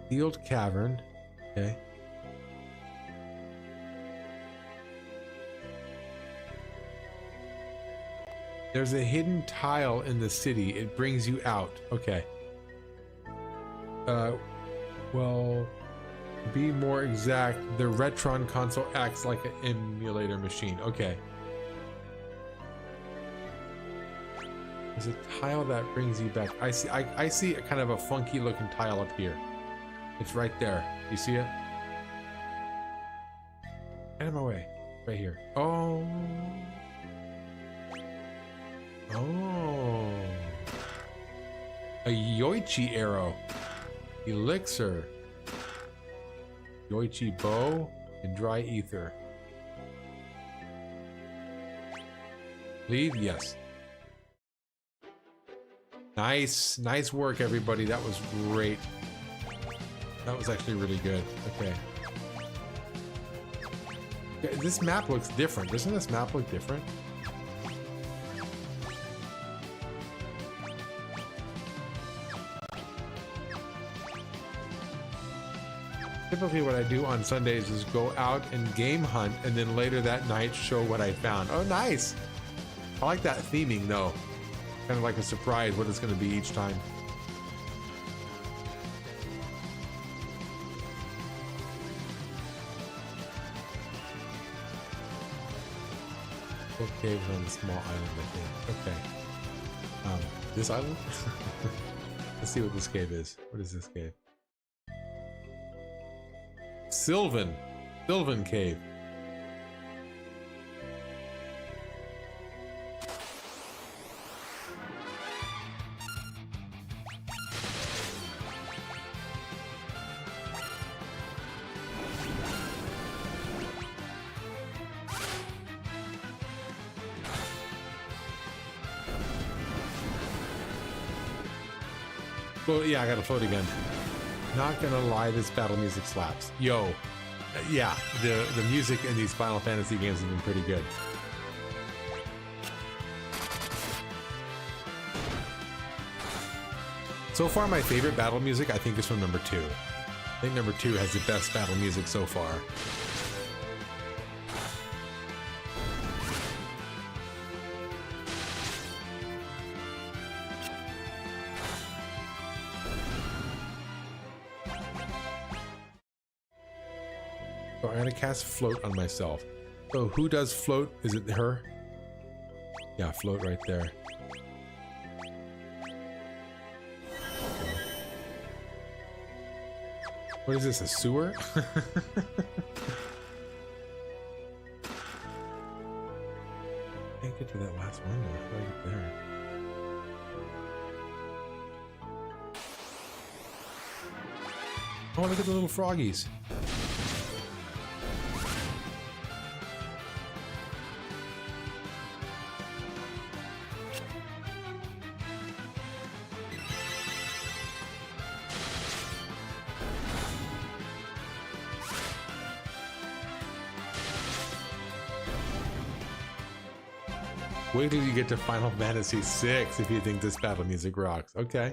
Sealed cavern. Okay. There's a hidden tile in the city. It brings you out. Okay. Well, be more exact. The Retron console acts like an emulator machine. Okay. There's a tile that brings you back. I see a kind of a funky looking tile up here. It's right there. You see it? Get out of my way. Right here. Oh. Oh. A Yoichi arrow. Elixir. Yoichi bow and dry ether. Leave? Yes. Nice work, everybody. That was great. That was actually really good. Okay. This map looks different. Doesn't this map look different? Typically what I do on Sundays is go out and game hunt and then later that night show what I found. Oh, nice. I like that theming though. Kind of like a surprise what it's going to be each time. Caves on the small island, I think. Okay. This island? Let's see what this cave is. What is this cave? Sylvan. Sylvan cave. Well, yeah, I gotta float again. Not gonna lie, this battle music slaps. Yo, yeah, the music in these Final Fantasy games has been pretty good. So far, my favorite battle music, I think, is from number 2. I think number 2 has the best battle music so far. So I'm gonna cast float on myself. So who does float? Is it her? Yeah, float right there. What is this, a sewer? Can't get to that last window. How do I get there? Oh, look at the little froggies. Wait till you get to Final Fantasy VI if you think this battle music rocks. Okay.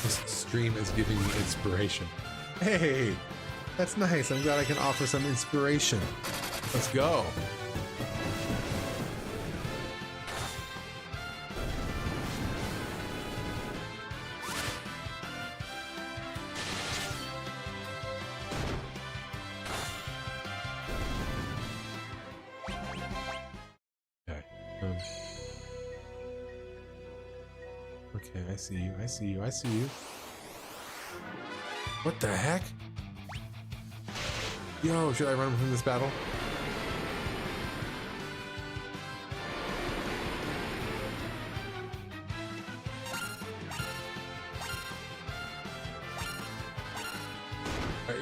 This stream is giving me inspiration. Hey, that's nice. I'm glad I can offer some inspiration. Let's go. Okay, I see you, I see you, I see you. What the heck? Yo, should I run from this battle?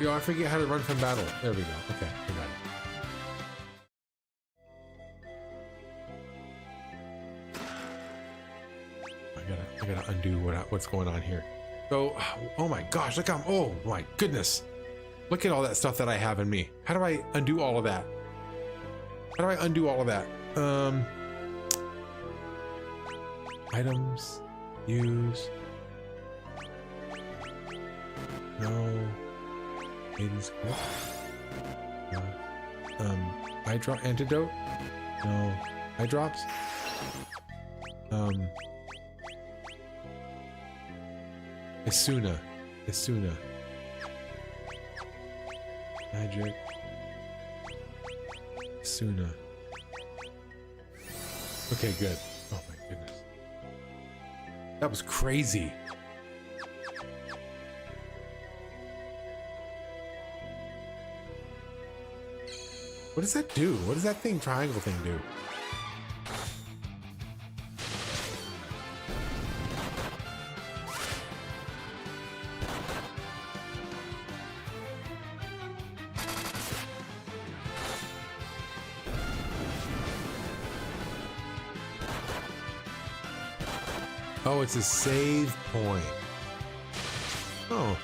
Yo, I forget how to run from battle. There we go. Okay, I got it. I gotta undo what's going on here. So, oh my gosh, look how, oh my goodness. Look at all that stuff that I have in me. How do I undo all of that? How do I undo all of that? Items, use. No. Maiden's Gift. Eye drop antidote? No. Eye drops? Isuna. Magic. Isuna. Okay, good. Oh my goodness. That was crazy. What does that do? What does that triangle thing do? Oh, it's a save point. Oh.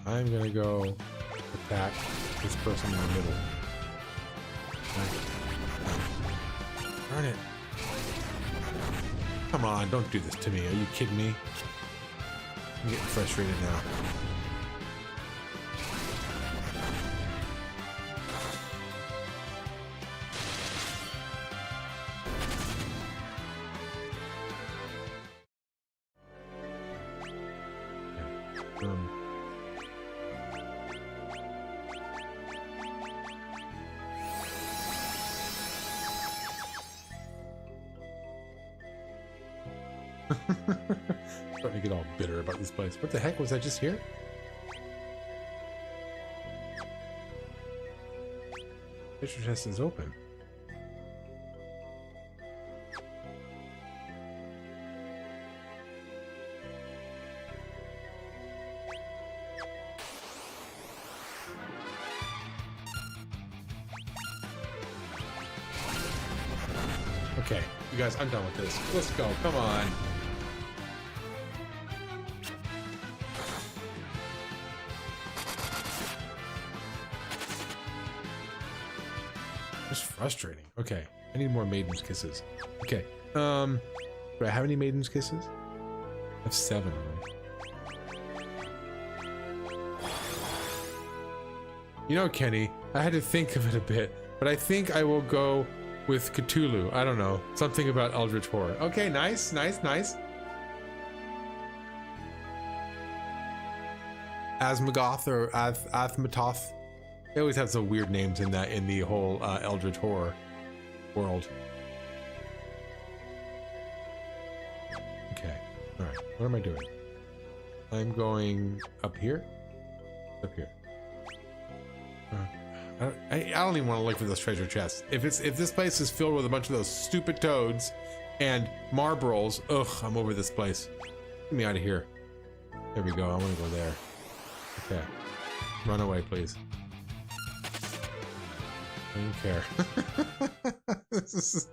I'm gonna go attack this person in the middle. Darn it. Come on, don't do this to me. Are you kidding me? I'm getting frustrated now. Starting to get all bitter about this place. What the heck? Was I just here? Treasure chest is open. Okay, you guys, I'm done with this. Let's go. Come on. Just frustrating. Okay, I need more maiden's kisses. Okay, do I have any maiden's kisses? I have 7 of them. You know, Kenny, I had to think of it a bit, but I think I will go with Cthulhu. I don't know. Something about Eldritch Horror. Okay, nice, nice, nice. Asmagoth or Athmatoth. They always have some weird names in the whole Eldritch Horror world. Okay. Alright. What am I doing? I'm going up here? Up here. I don't even want to look for those treasure chests. If this place is filled with a bunch of those stupid toads and marbles, ugh, I'm over this place. Get me out of here. There we go. I want to go there. Okay. Run away, please. I don't care. This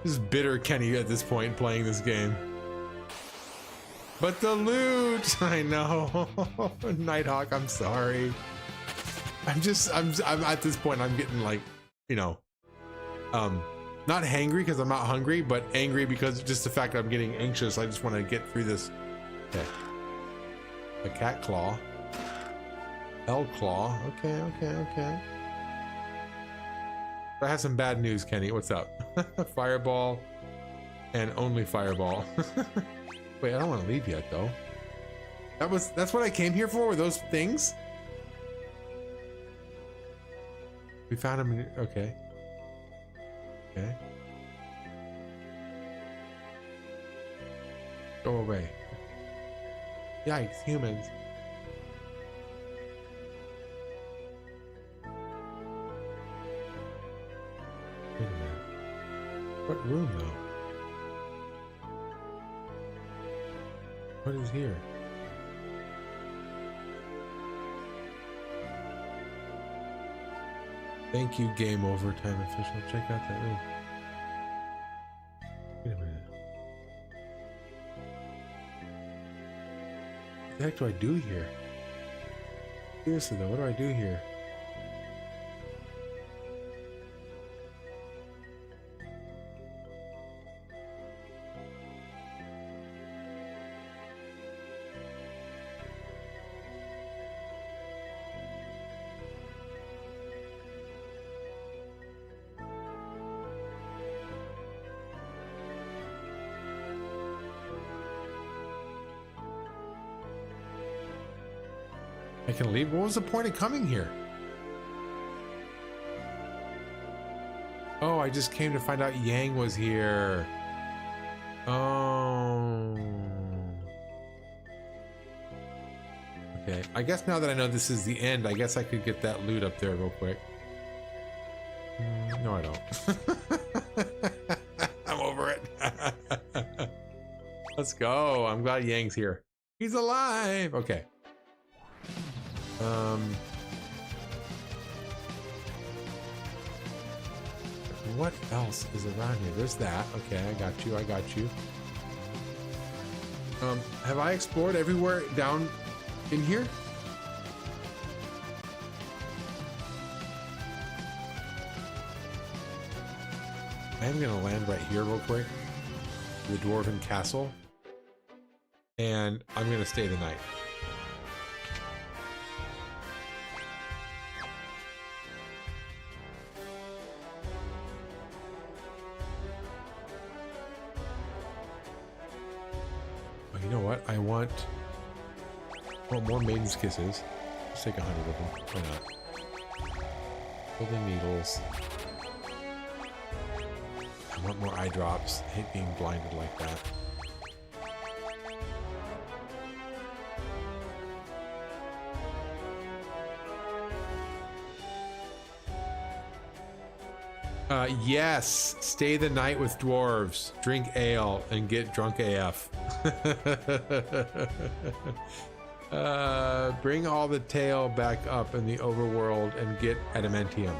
is bitter Kenny at this point playing this game. But the loot! I know. Nighthawk, I'm sorry. I'm at this point, I'm getting like, you know, not hangry because I'm not hungry, but angry because just the fact that I'm getting anxious. I just want to get through this. Okay. A cat claw. L claw. Okay, okay, okay. I have some bad news, Kenny. What's up? Fireball and only fireball. Wait, I don't want to leave yet though. That's what I came here for, were those things? We found them. Okay. Okay. Go away. Yikes, humans. Wait a minute. What room though? What is here? Thank you, Game Overtime official. Check out that room. Wait a minute. What the heck do I do here? Seriously though, what do I do here? I can leave? What was the point of coming here? Oh, I just came to find out Yang was here. Oh. Okay, I guess now that I know this is the end, I guess I could get that loot up there real quick. No, I don't. I'm over it. Let's go. I'm glad Yang's here. He's alive. Okay. What else is around here? There's that. Okay, I got you. I got you. Have I explored everywhere down in here? I'm gonna land right here real quick. The Dwarven Castle. And I'm gonna stay the night. You know what? I want more Maiden's Kisses. Let's take 100 of them. Why not? Golden Needles. I want more eye drops. I hate being blinded like that. Yes, stay the night with dwarves, drink ale, and get drunk AF. Bring all the tail back up in the overworld and get adamantium.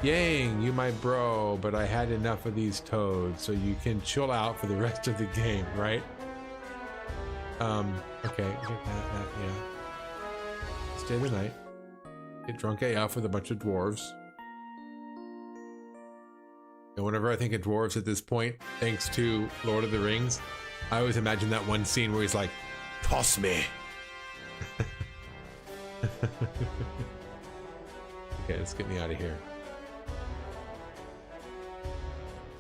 Yang, you my bro, but I had enough of these toads, so you can chill out for the rest of the game, right? Okay, yeah. Stay the night. Get drunk AF with a bunch of dwarves. And whenever I think of dwarves at this point, thanks to Lord of the Rings, I always imagine that one scene where he's like, toss me. Okay, let's get me out of here.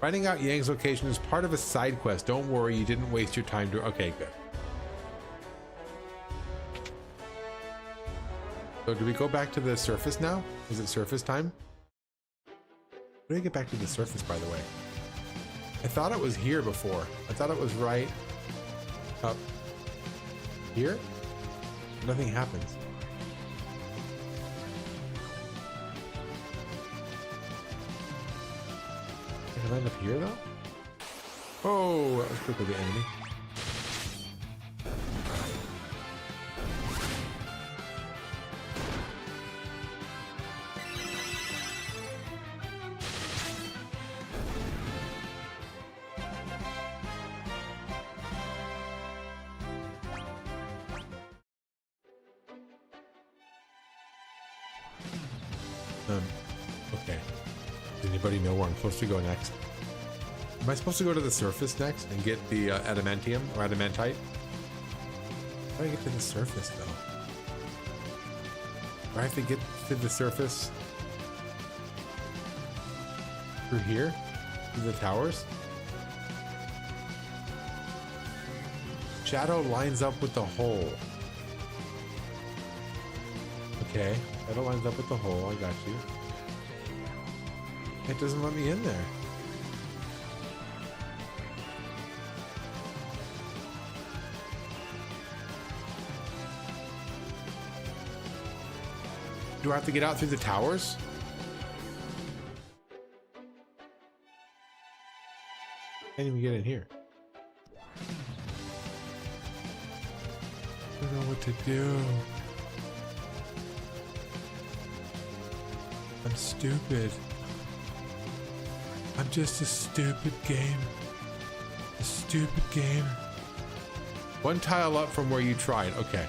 Finding out Yang's location is part of a side quest. Don't worry, you didn't waste your time to... Okay, good. So do we go back to the surface now? Is it surface time? How do I get back to the surface, by the way? I thought it was here before. I thought it was right up here. Nothing happens. Can I land up here, though? Oh, that was quick with the enemy. Okay. Does anybody know where I'm supposed to go next? Am I supposed to go to the surface next and get the adamantium or adamantite? How do I get to the surface though? Do I have to get to the surface through here? Through the towers? Shadow lines up with the hole. Okay, shadow lines up with the hole. I got you. It doesn't let me in there. Do I have to get out through the towers? Can't even get in here. I don't know what to do. I'm stupid. I'm just a stupid game. A stupid game. One tile up from where you tried. Okay.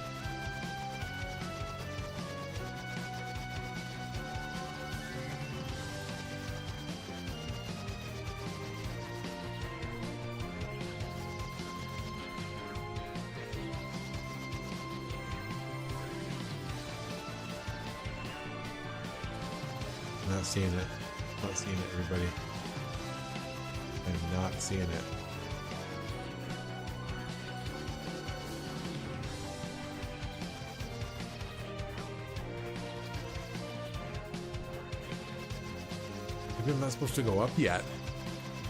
Not seeing it. Not seeing it, everybody. I'm not seeing it. Maybe I'm not supposed to go up yet.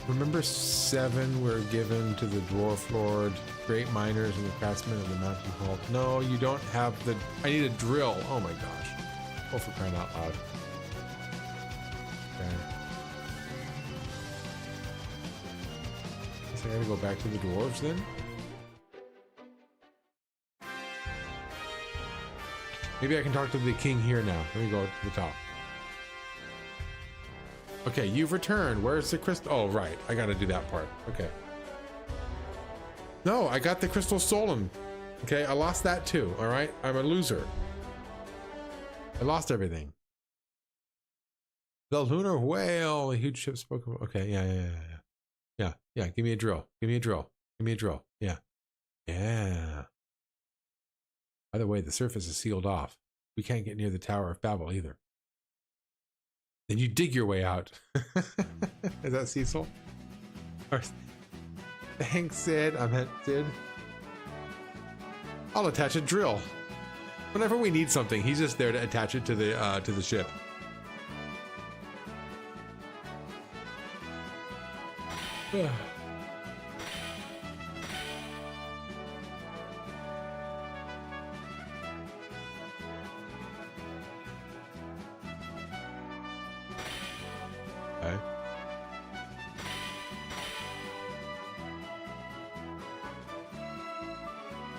Remember 7 were given to the Dwarf Lord, Great Miners, and the Craftsmen of the Mountain Hall. No, you don't have the... I need a drill. Oh my gosh. Oh, for crying out loud. Okay. Guess I gotta go back to the dwarves then? Maybe I can talk to the king here now. Let me go to the top. Okay, you've returned. Where's the crystal? Oh, right. I gotta do that part. Okay. No, I got the crystal stolen. Okay, I lost that too. All right, I'm a loser. I lost everything. The lunar whale, a huge ship spoken. Okay, yeah. Give me a drill. Give me a drill. Give me a drill. Yeah. By the way, the surface is sealed off. We can't get near the Tower of Babel either. Then you dig your way out. Is that Cecil? Or, thanks, Sid. I meant Sid. I'll attach a drill. Whenever we need something, he's just there to attach it to the ship. Okay.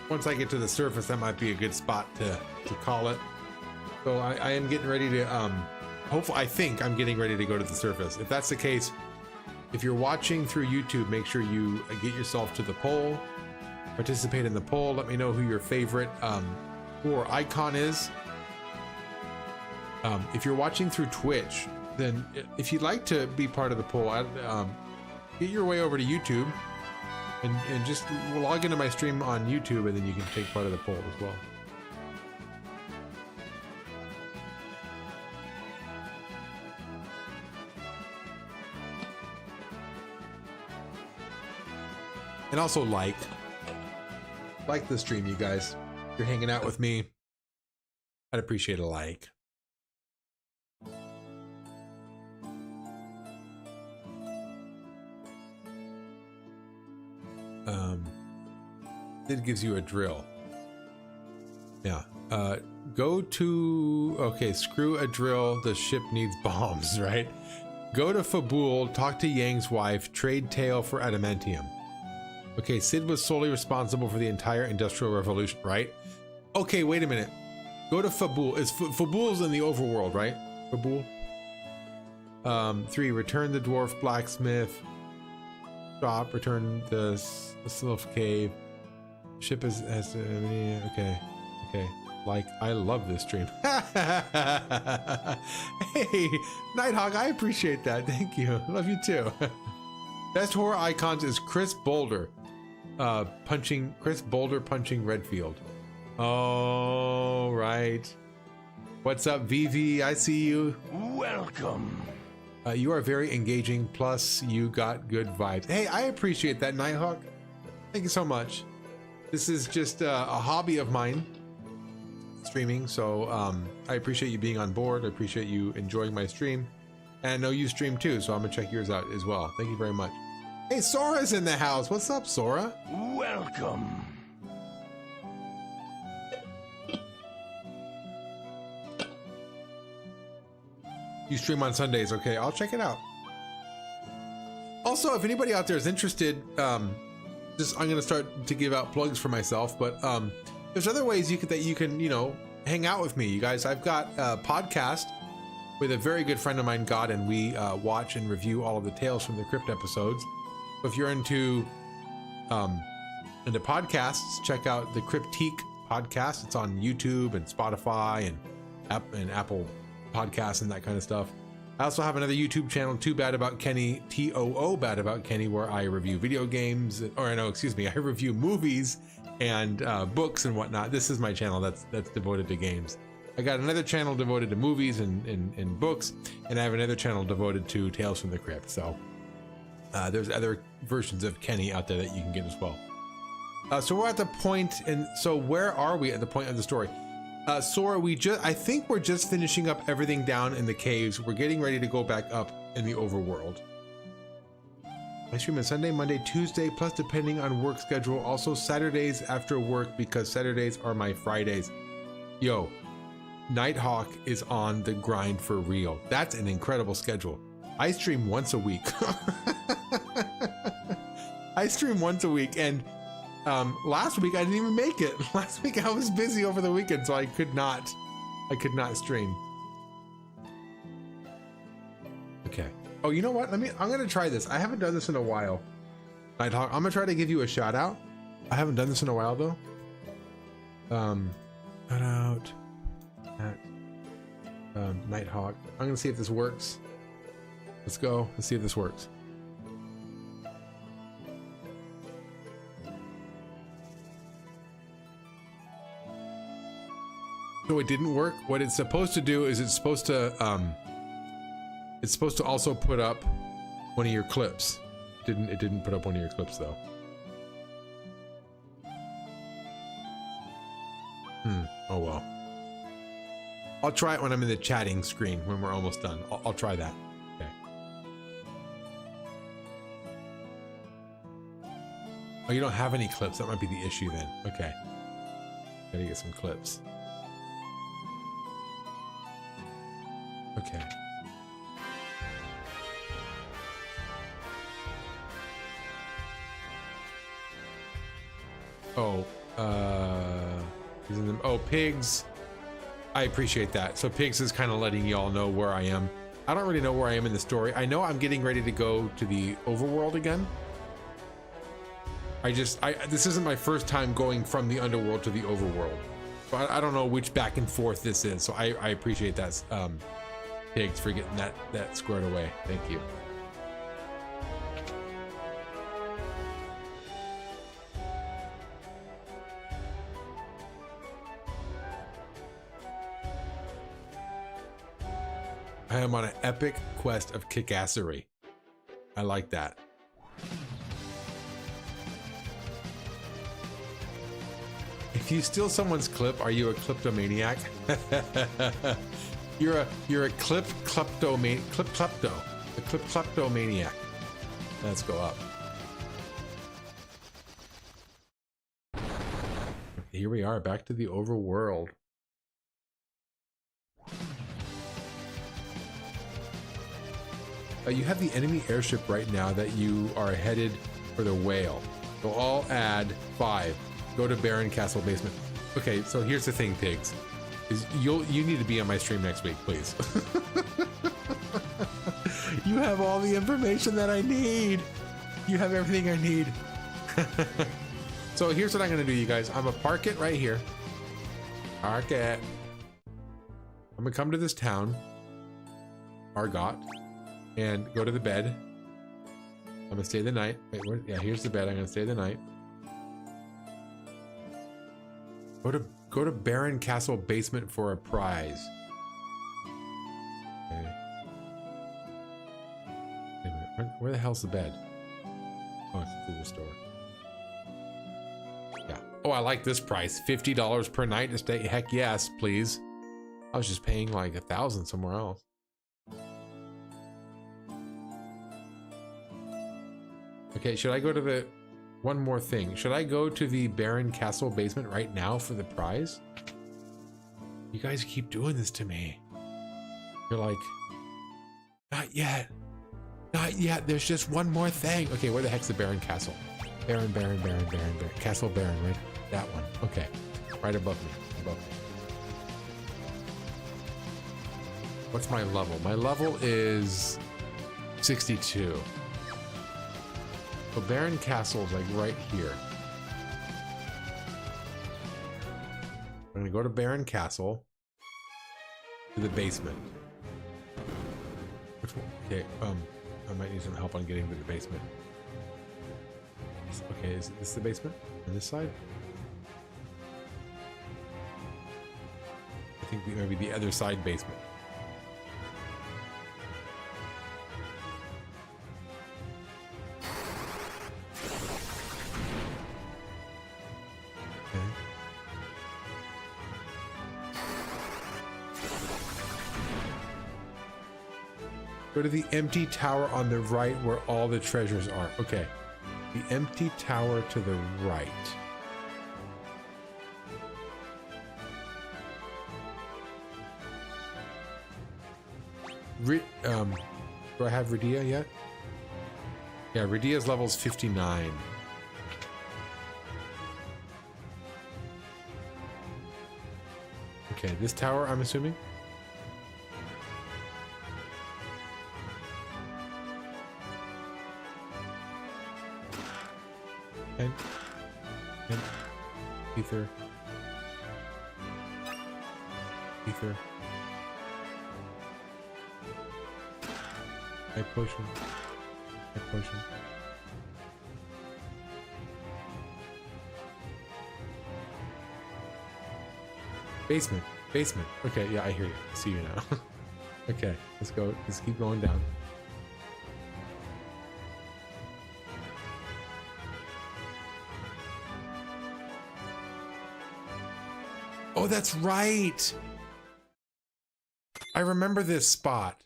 Once I get to the surface, that might be a good spot to call it. So I am getting ready to hopefully, I think I'm getting ready to go to the surface. If that's the case, if you're watching through YouTube, make sure you get yourself to the poll, participate in the poll. Let me know who your favorite or icon is. If you're watching through Twitch, then if you'd like to be part of the poll, get your way over to YouTube and just log into my stream on YouTube, and then you can take part of the poll as well. And also like the stream, you guys. If you're hanging out with me, I'd appreciate a like. It gives you a drill. Yeah. Go to... Okay, screw a drill. The ship needs bombs, right? Go to Fabul, talk to Yang's wife, trade tail for adamantium. Okay, Sid was solely responsible for the entire Industrial Revolution, right? Okay, wait a minute. Go to Fabul. Fabul's in the overworld, right? Fabul. 3, return the dwarf blacksmith. Stop, return the Sylph cave. Ship has okay. Like, I love this stream. Hey, Nighthawk, I appreciate that. Thank you. Love you too. Best horror icons is Chris Boulder. Punching Redfield. Oh, right. What's up, VV? I see you. Welcome. You are very engaging, plus you got good vibes. Hey, I appreciate that, Nighthawk. Thank you so much. This is just a hobby of mine, streaming. So I appreciate you being on board. I appreciate you enjoying my stream. And I know you stream too, so I'm gonna check yours out as well. Thank you very much. Hey, Sora's in the house. What's up, Sora? Welcome. You stream on Sundays. Okay, I'll check it out. Also, if anybody out there is interested, I'm gonna start to give out plugs for myself, but there's other ways that you can, you know, hang out with me. You guys, I've got a podcast with a very good friend of mine, God, and we watch and review all of the Tales from the Crypt episodes. So if you're into podcasts, check out the Cryptique podcast. It's on YouTube and Spotify and Apple Podcasts and that kind of stuff. I also have another YouTube channel, Too Bad About Kenny, TOO Bad About Kenny, where I review video games, or no, excuse me, I review movies and books and whatnot. This is my channel that's devoted to games. I got another channel devoted to movies and books, and I have another channel devoted to Tales from the Crypt. So there's other versions of Kenny out there that you can get as well. So we're at the point, and so where are we at the point of the story? Sora, I think we're just finishing up everything down in the caves. We're getting ready to go back up in the overworld. I stream on Sunday, Monday, Tuesday, plus depending on work schedule. Also Saturdays after work, because Saturdays are my Fridays. Yo, Nighthawk is on the grind for real. That's an incredible schedule. I stream once a week. I stream once a week, and last week I didn't even make it. Last week I was busy over the weekend, so I could not stream. Okay. Oh, you know what? I'm gonna try this. I haven't done this in a while. Nighthawk, I'm gonna try to give you a shout out. I haven't done this in a while though. Shout out at Nighthawk. I'm gonna see if this works. Let's go. Let's see if this works. So it didn't work. What it's supposed to do is it's supposed to also put up one of your clips. It didn't put up one of your clips though. Oh well. I'll try it when I'm in the chatting screen when we're almost done. I'll try that. Okay. Oh, you don't have any clips. That might be the issue then. Okay. Gotta get some clips. Okay. Oh, Pigs. I appreciate that. So Pigs is kind of letting y'all know where I am. I don't really know where I am in the story. I know I'm getting ready to go to the overworld again. This isn't my first time going from the underworld to the overworld. So I don't know which back and forth this is. So I appreciate that, Pigs, for getting that squared away. Thank you. I am on an epic quest of kickassery. I like that. If you steal someone's clip, are you a kleptomaniac? You're a kleptomaniac. Let's go up. Here we are, back to the overworld. You have the enemy airship right now that you are headed for the whale. So I'll add 5. Go to Baron Castle Basement. Okay, so here's the thing, Pigs. Is you need to be on my stream next week, please. You have all the information that I need. You have everything I need. So here's what I'm gonna do, you guys. I'm gonna park it right here. Park it. I'm gonna come to this town, Argot, and go to the bed. I'm gonna stay the night. Wait, where? Yeah, here's the bed. I'm gonna stay the night. Go to Baron Castle Basement for a prize. Okay. Wait a minute. Where the hell's the bed? Oh, it's through this door. Yeah. Oh, I like this price. $50 per night to stay. Heck yes, please. I was just paying like 1,000 somewhere else. Okay, should I go to the... One more thing. Should I go to the Baron Castle basement right now for the prize? You guys keep doing this to me. You're like, not yet. Not yet. There's just one more thing. Okay, where the heck's the Baron Castle? Baron. Castle Baron, right? That one. Okay. Right above me. Above me. What's my level? My level is 62. So Baron Castle is like right here. I'm gonna go to Baron Castle to the basement. Which one? Okay, I might need some help on getting to the basement. Okay, is this the basement? On this side? I think maybe the other side basement. Go to the empty tower on the right where all the treasures are. Okay. The empty tower to the right. Do I have Radia yet? Yeah, Radia's level's 59. Okay, this tower, I'm assuming? And ether. My potion. Basement. Okay, yeah, I hear you. I see you now. Okay, let's go. Let's keep going down. Oh, that's right. I remember this spot.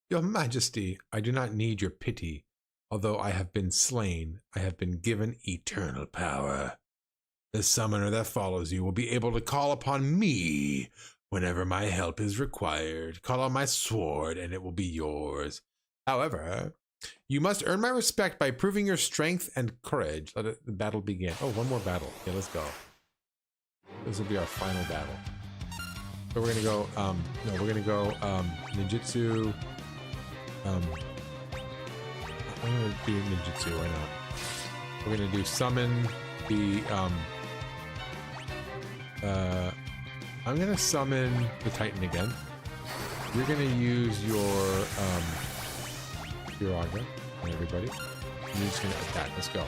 Your Majesty, I do not need your pity. Although I have been slain, I have been given eternal power. The summoner that follows you will be able to call upon me whenever my help is required. Call on my sword and it will be yours. However, you must earn my respect by proving your strength and courage. Let the battle begin. Oh, one more battle. Okay, let's go. This will be our final battle. So we're gonna go, we're gonna go, ninjutsu. I'm gonna do ninjutsu, why not? We're gonna do summon the, I'm gonna summon the Titan again. You're gonna use your, Agra and everybody. And you're just gonna attack. Let's go.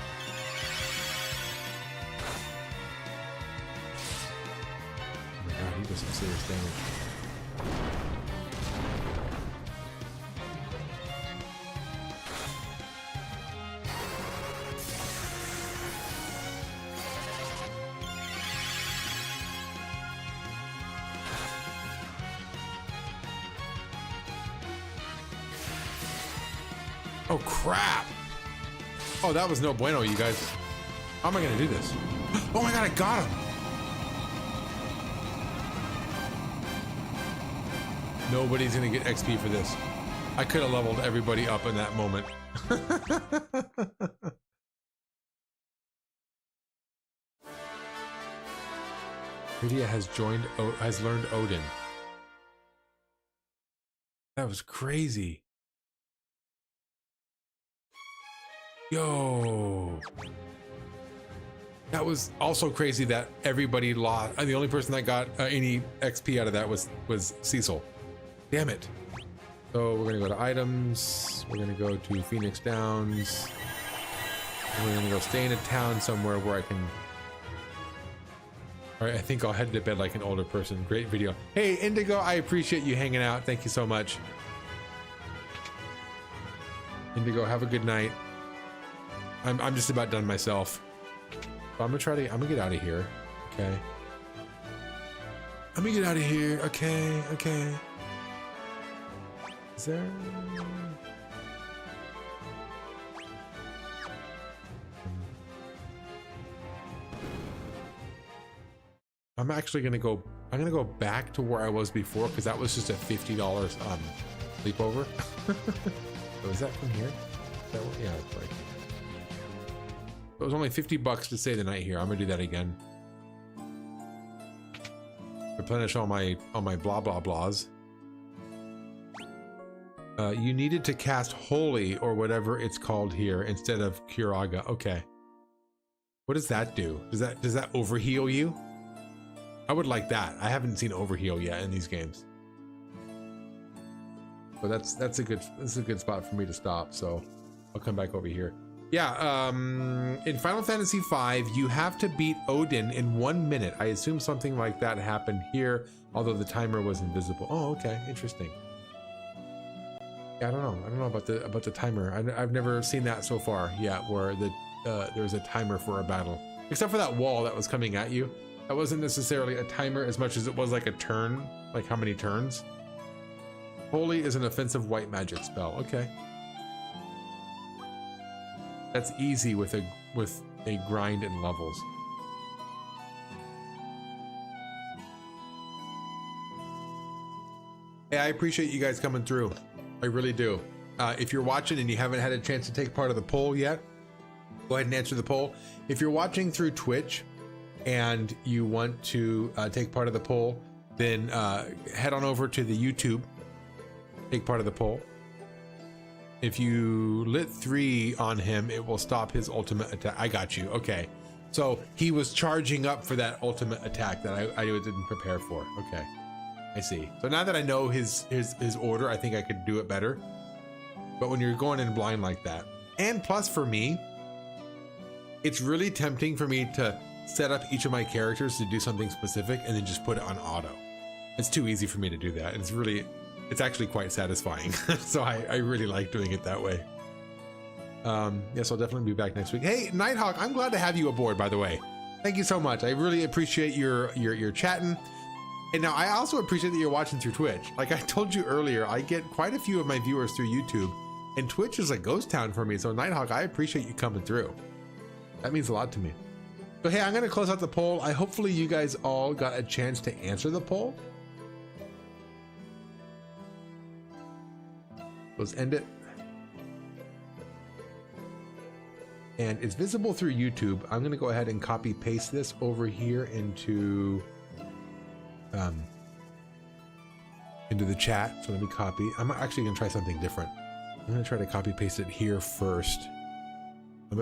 Oh my god, he does some serious damage. Oh crap! Oh, that was no bueno, you guys. How am I gonna do this? Oh my god, I got him! Nobody's gonna get XP for this. I could have leveled everybody up in that moment. Lydia has learned Odin. That was crazy. Yo, that was also crazy that everybody lost. The only person that got any XP out of that was Cecil. Damn it. So we're gonna go to items. We're gonna go to Phoenix Downs. And we're gonna go stay in a town somewhere where I can. All right, I think I'll head to bed like an older person. Great video. Hey, Indigo, I appreciate you hanging out. Thank you so much. Indigo, have a good night. I'm just about done myself. So I'm gonna get out of here. Okay. I'm gonna get out of here. Okay, okay. Is there... I'm actually gonna go, I'm gonna go back to where I was before, because that was just a $50 sleepover. So is that from here? Is that what, yeah, it's right here. It was only $50 to stay the night here. I'm gonna do that again. Replenish all my blah blah blahs. You needed to cast Holy or whatever it's called here instead of Curaga. Okay. What does that do? Does that overheal you? I would like that. I haven't seen overheal yet in these games. But that's a good spot for me to stop. So I'll come back over here. Yeah, in Final Fantasy V, you have to beat Odin in 1 minute. I assume something like that happened here, although the timer was invisible. Oh, okay, interesting. Yeah, I don't know about the timer. I've never seen that so far yet, where there's a timer for a battle, except for that wall that was coming at you. That wasn't necessarily a timer as much as it was like a turn, like how many turns. Holy is an offensive white magic spell. Okay. That's easy with a grind in levels. Hey, I appreciate you guys coming through. I really do. If you're watching and you haven't had a chance to take part of the poll yet, go ahead and answer the poll. If you're watching through Twitch and you want to take part of the poll, then head on over to the YouTube, take part of the poll. If you lit 3 on him, it will stop his ultimate attack. I got you. Okay. So he was charging up for that ultimate attack that I didn't prepare for. Okay. I see. So now that I know his order, I think I could do it better. But when you're going in blind like that, and plus for me, it's really tempting for me to set up each of my characters to do something specific and then just put it on auto. It's too easy for me to do that. It's actually quite satisfying. So I really like doing it that way. Yes, I'll definitely be back next week. Hey, Nighthawk, I'm glad to have you aboard, by the way. Thank you so much. I really appreciate your chatting. And now I also appreciate that you're watching through Twitch. Like I told you earlier, I get quite a few of my viewers through YouTube, and Twitch is a ghost town for me. So Nighthawk, I appreciate you coming through. That means a lot to me. So hey, I'm gonna close out the poll. Hopefully you guys all got a chance to answer the poll. Let's end it. And it's visible through YouTube. I'm gonna go ahead and copy paste this over here into the chat. So let me copy. I'm actually gonna try something different. I'm gonna try to copy paste it here first.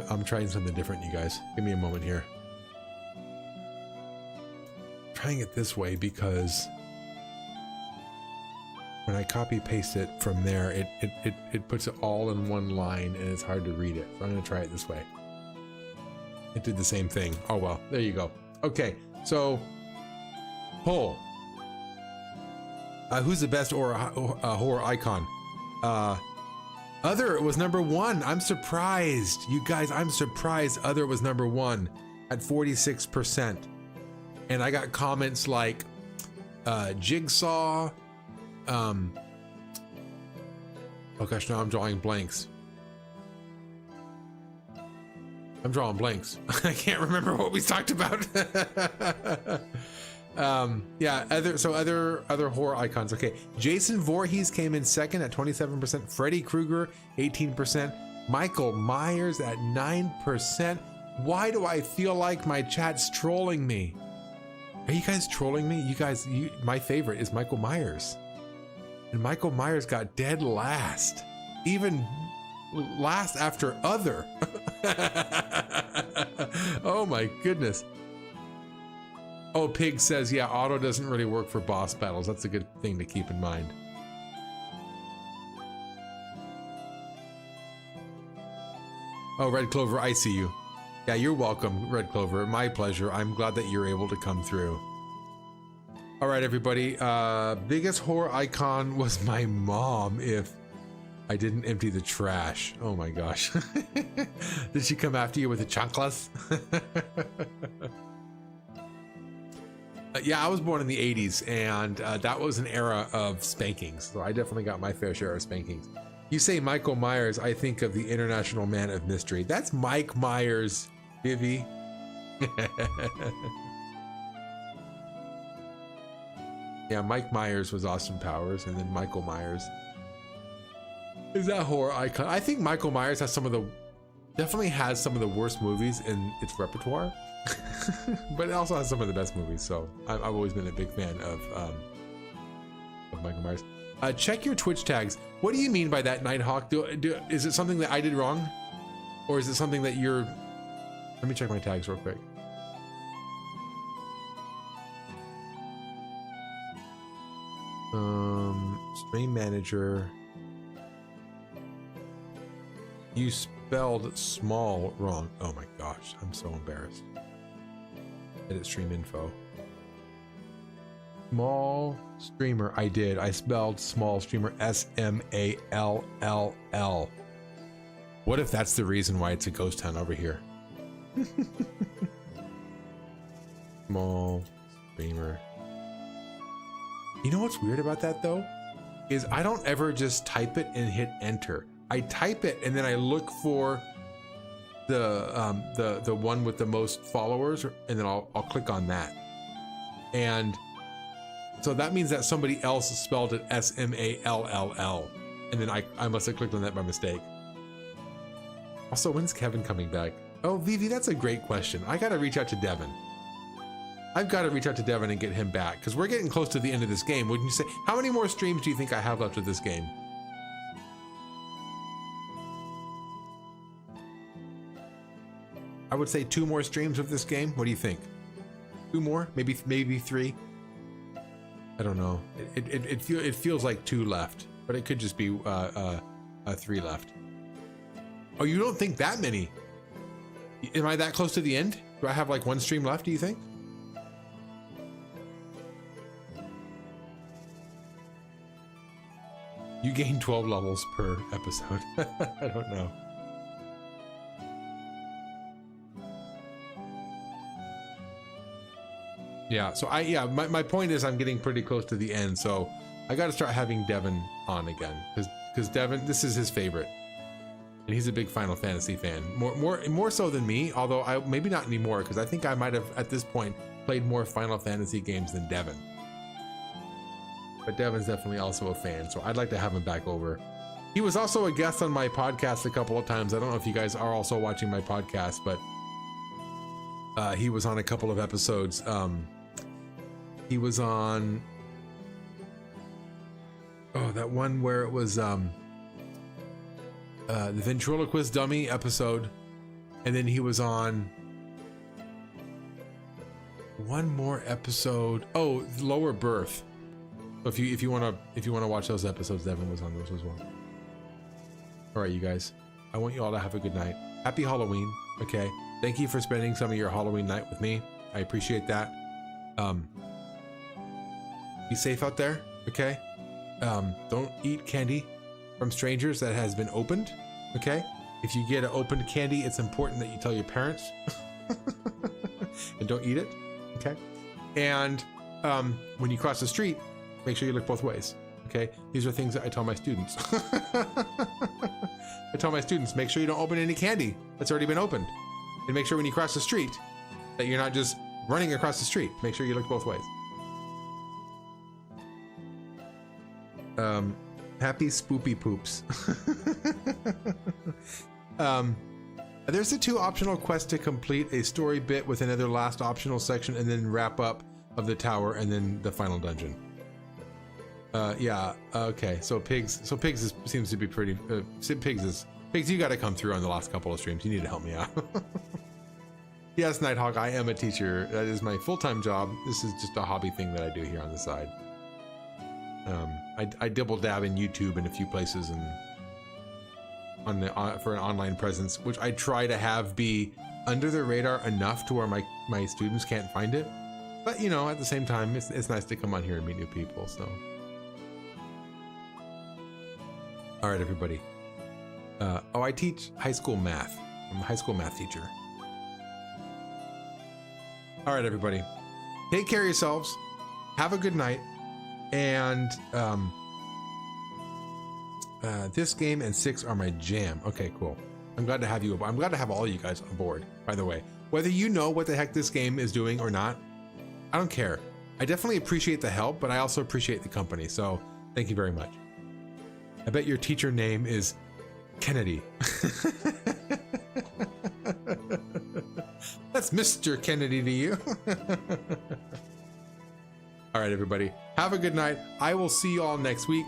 I'm trying something different, you guys. Give me a moment here. I'm trying it this way because when I copy paste it from there, it puts it all in one line and it's hard to read it. So I'm gonna try it this way. It did the same thing. Oh well, there you go. Okay, so poll. Who's the best horror icon? Other was number 1. I'm surprised, you guys. I'm surprised Other was number 1 at 46%. And I got comments like Jigsaw. Oh gosh, now I'm drawing blanks. I'm drawing blanks. I can't remember what we talked about. Yeah, other horror icons. Okay, Jason Voorhees came in second at 27%. Freddy Krueger 18%. Michael Myers at 9%. Why do I feel like my chat's trolling me? Are you guys trolling me? You guys, my favorite is Michael Myers. And Michael Myers got dead last. Even last after Other. Oh my goodness. Oh, Pig says, yeah, auto doesn't really work for boss battles. That's a good thing to keep in mind. Oh, Red Clover, I see you. Yeah, you're welcome, Red Clover. My pleasure. I'm glad that you're able to come through. All right, everybody. Biggest horror icon was my mom. If I didn't empty the trash. Oh my gosh. Did she come after you with the chanclas? Yeah, I was born in the 80s, and that was an era of spankings. So I definitely got my fair share of spankings. You say Michael Myers, I think of the International Man of Mystery. That's Mike Myers, Vivi. Yeah, Mike Myers was Austin Powers, and then Michael Myers is that horror icon. I think Michael Myers has definitely has some of the worst movies in its repertoire, but it also has some of the best movies. So I've always been a big fan of Michael Myers. Check your Twitch tags. What do you mean by that, Nighthawk? Is it something that I did wrong, or is it something that you're? Let me check my tags real quick. Stream manager. You spelled small wrong. Oh my gosh, I'm so embarrassed. Edit stream info. Small streamer. I did. I spelled small streamer S-M-A-L-L-L. What if that's the reason why it's a ghost town over here? Small streamer. You know what's weird about that though? Is I don't ever just type it and hit enter. I type it and then I look for the one with the most followers, and then I'll click on that. And so that means that somebody else spelled it S-M-A-L-L-L, and then I must have clicked on that by mistake. Also, when's Kevin coming back? Oh, Vivi, that's a great question. I gotta reach out to Devin. I've got to reach out to Devin and get him back, because we're getting close to the end of this game. Wouldn't you say? How many more streams do you think I have left of this game? I would say 2 more streams of this game. What do you think? 2 more? Maybe 3? I don't know. It feels like 2 left, but it could just be 3 left. Oh, you don't think that many? Am I that close to the end? Do I have like 1 stream left, do you think? You gain 12 levels per episode. I don't know. Yeah, so my point is I'm getting pretty close to the end, so I got to start having Devin on again, because Devin, this is his favorite, and he's a big Final Fantasy fan, more so than me. Although maybe not anymore, because I think I might have at this point played more Final Fantasy games than Devin. But Devin's definitely also a fan, so I'd like to have him back over. He was also a guest on my podcast a couple of times. I don't know if you guys are also watching my podcast, but he was on a couple of episodes. He was on that one where it was the ventriloquist dummy episode, and then he was on one more episode. Oh, Lower Birth. So if you want to watch those episodes, Devin was on those as well. All right, you guys, I want you all to have a good night. Happy Halloween. Okay, thank you for spending some of your Halloween night with me. I appreciate that. Be safe out there. Okay. Don't eat candy from strangers that has been opened. Okay. If you get an opened candy, it's important that you tell your parents and don't eat it. Okay. And when you cross the street, make sure you look both ways. Okay. These are things that I tell my students. I tell my students, make sure you don't open any candy that's already been opened, and make sure when you cross the street that you're not just running across the street. Make sure you look both ways. Happy spoopy poops. There's the 2 optional quests to complete: a story bit with another last optional section, and then wrap up of the tower, and then the final dungeon. Yeah. Okay. So pigs seems to be pretty. Pigs, you got to come through on the last couple of streams. You need to help me out. Yes, Nighthawk, I am a teacher. That is my full-time job. This is just a hobby thing that I do here on the side. I dibble dab in YouTube in a few places, and for an online presence, which I try to have be under the radar enough to where my students can't find it. But you know, at the same time, it's nice to come on here and meet new people. So All right, everybody. Oh, I teach high school math. I'm a high school math teacher. All right, everybody. Take care of yourselves. Have a good night. And this game and 6 are my jam. Okay, cool. I'm glad to have you. I'm glad to have all you guys on board, by the way. Whether you know what the heck this game is doing or not, I don't care. I definitely appreciate the help, but I also appreciate the company. So thank you very much. I bet your teacher name is Kennedy. That's Mr. Kennedy to you. All right, everybody. Have a good night. I will see you all next week.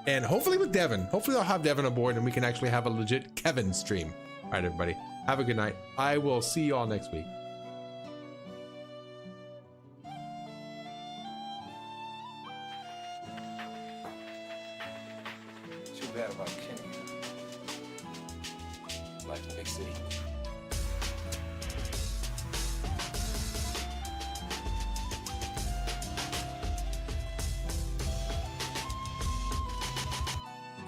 And hopefully with Devin. Hopefully I'll have Devin aboard and we can actually have a legit Kevin stream. All right, everybody. Have a good night. I will see you all next week. Too bad about Kenny. Life in a big city.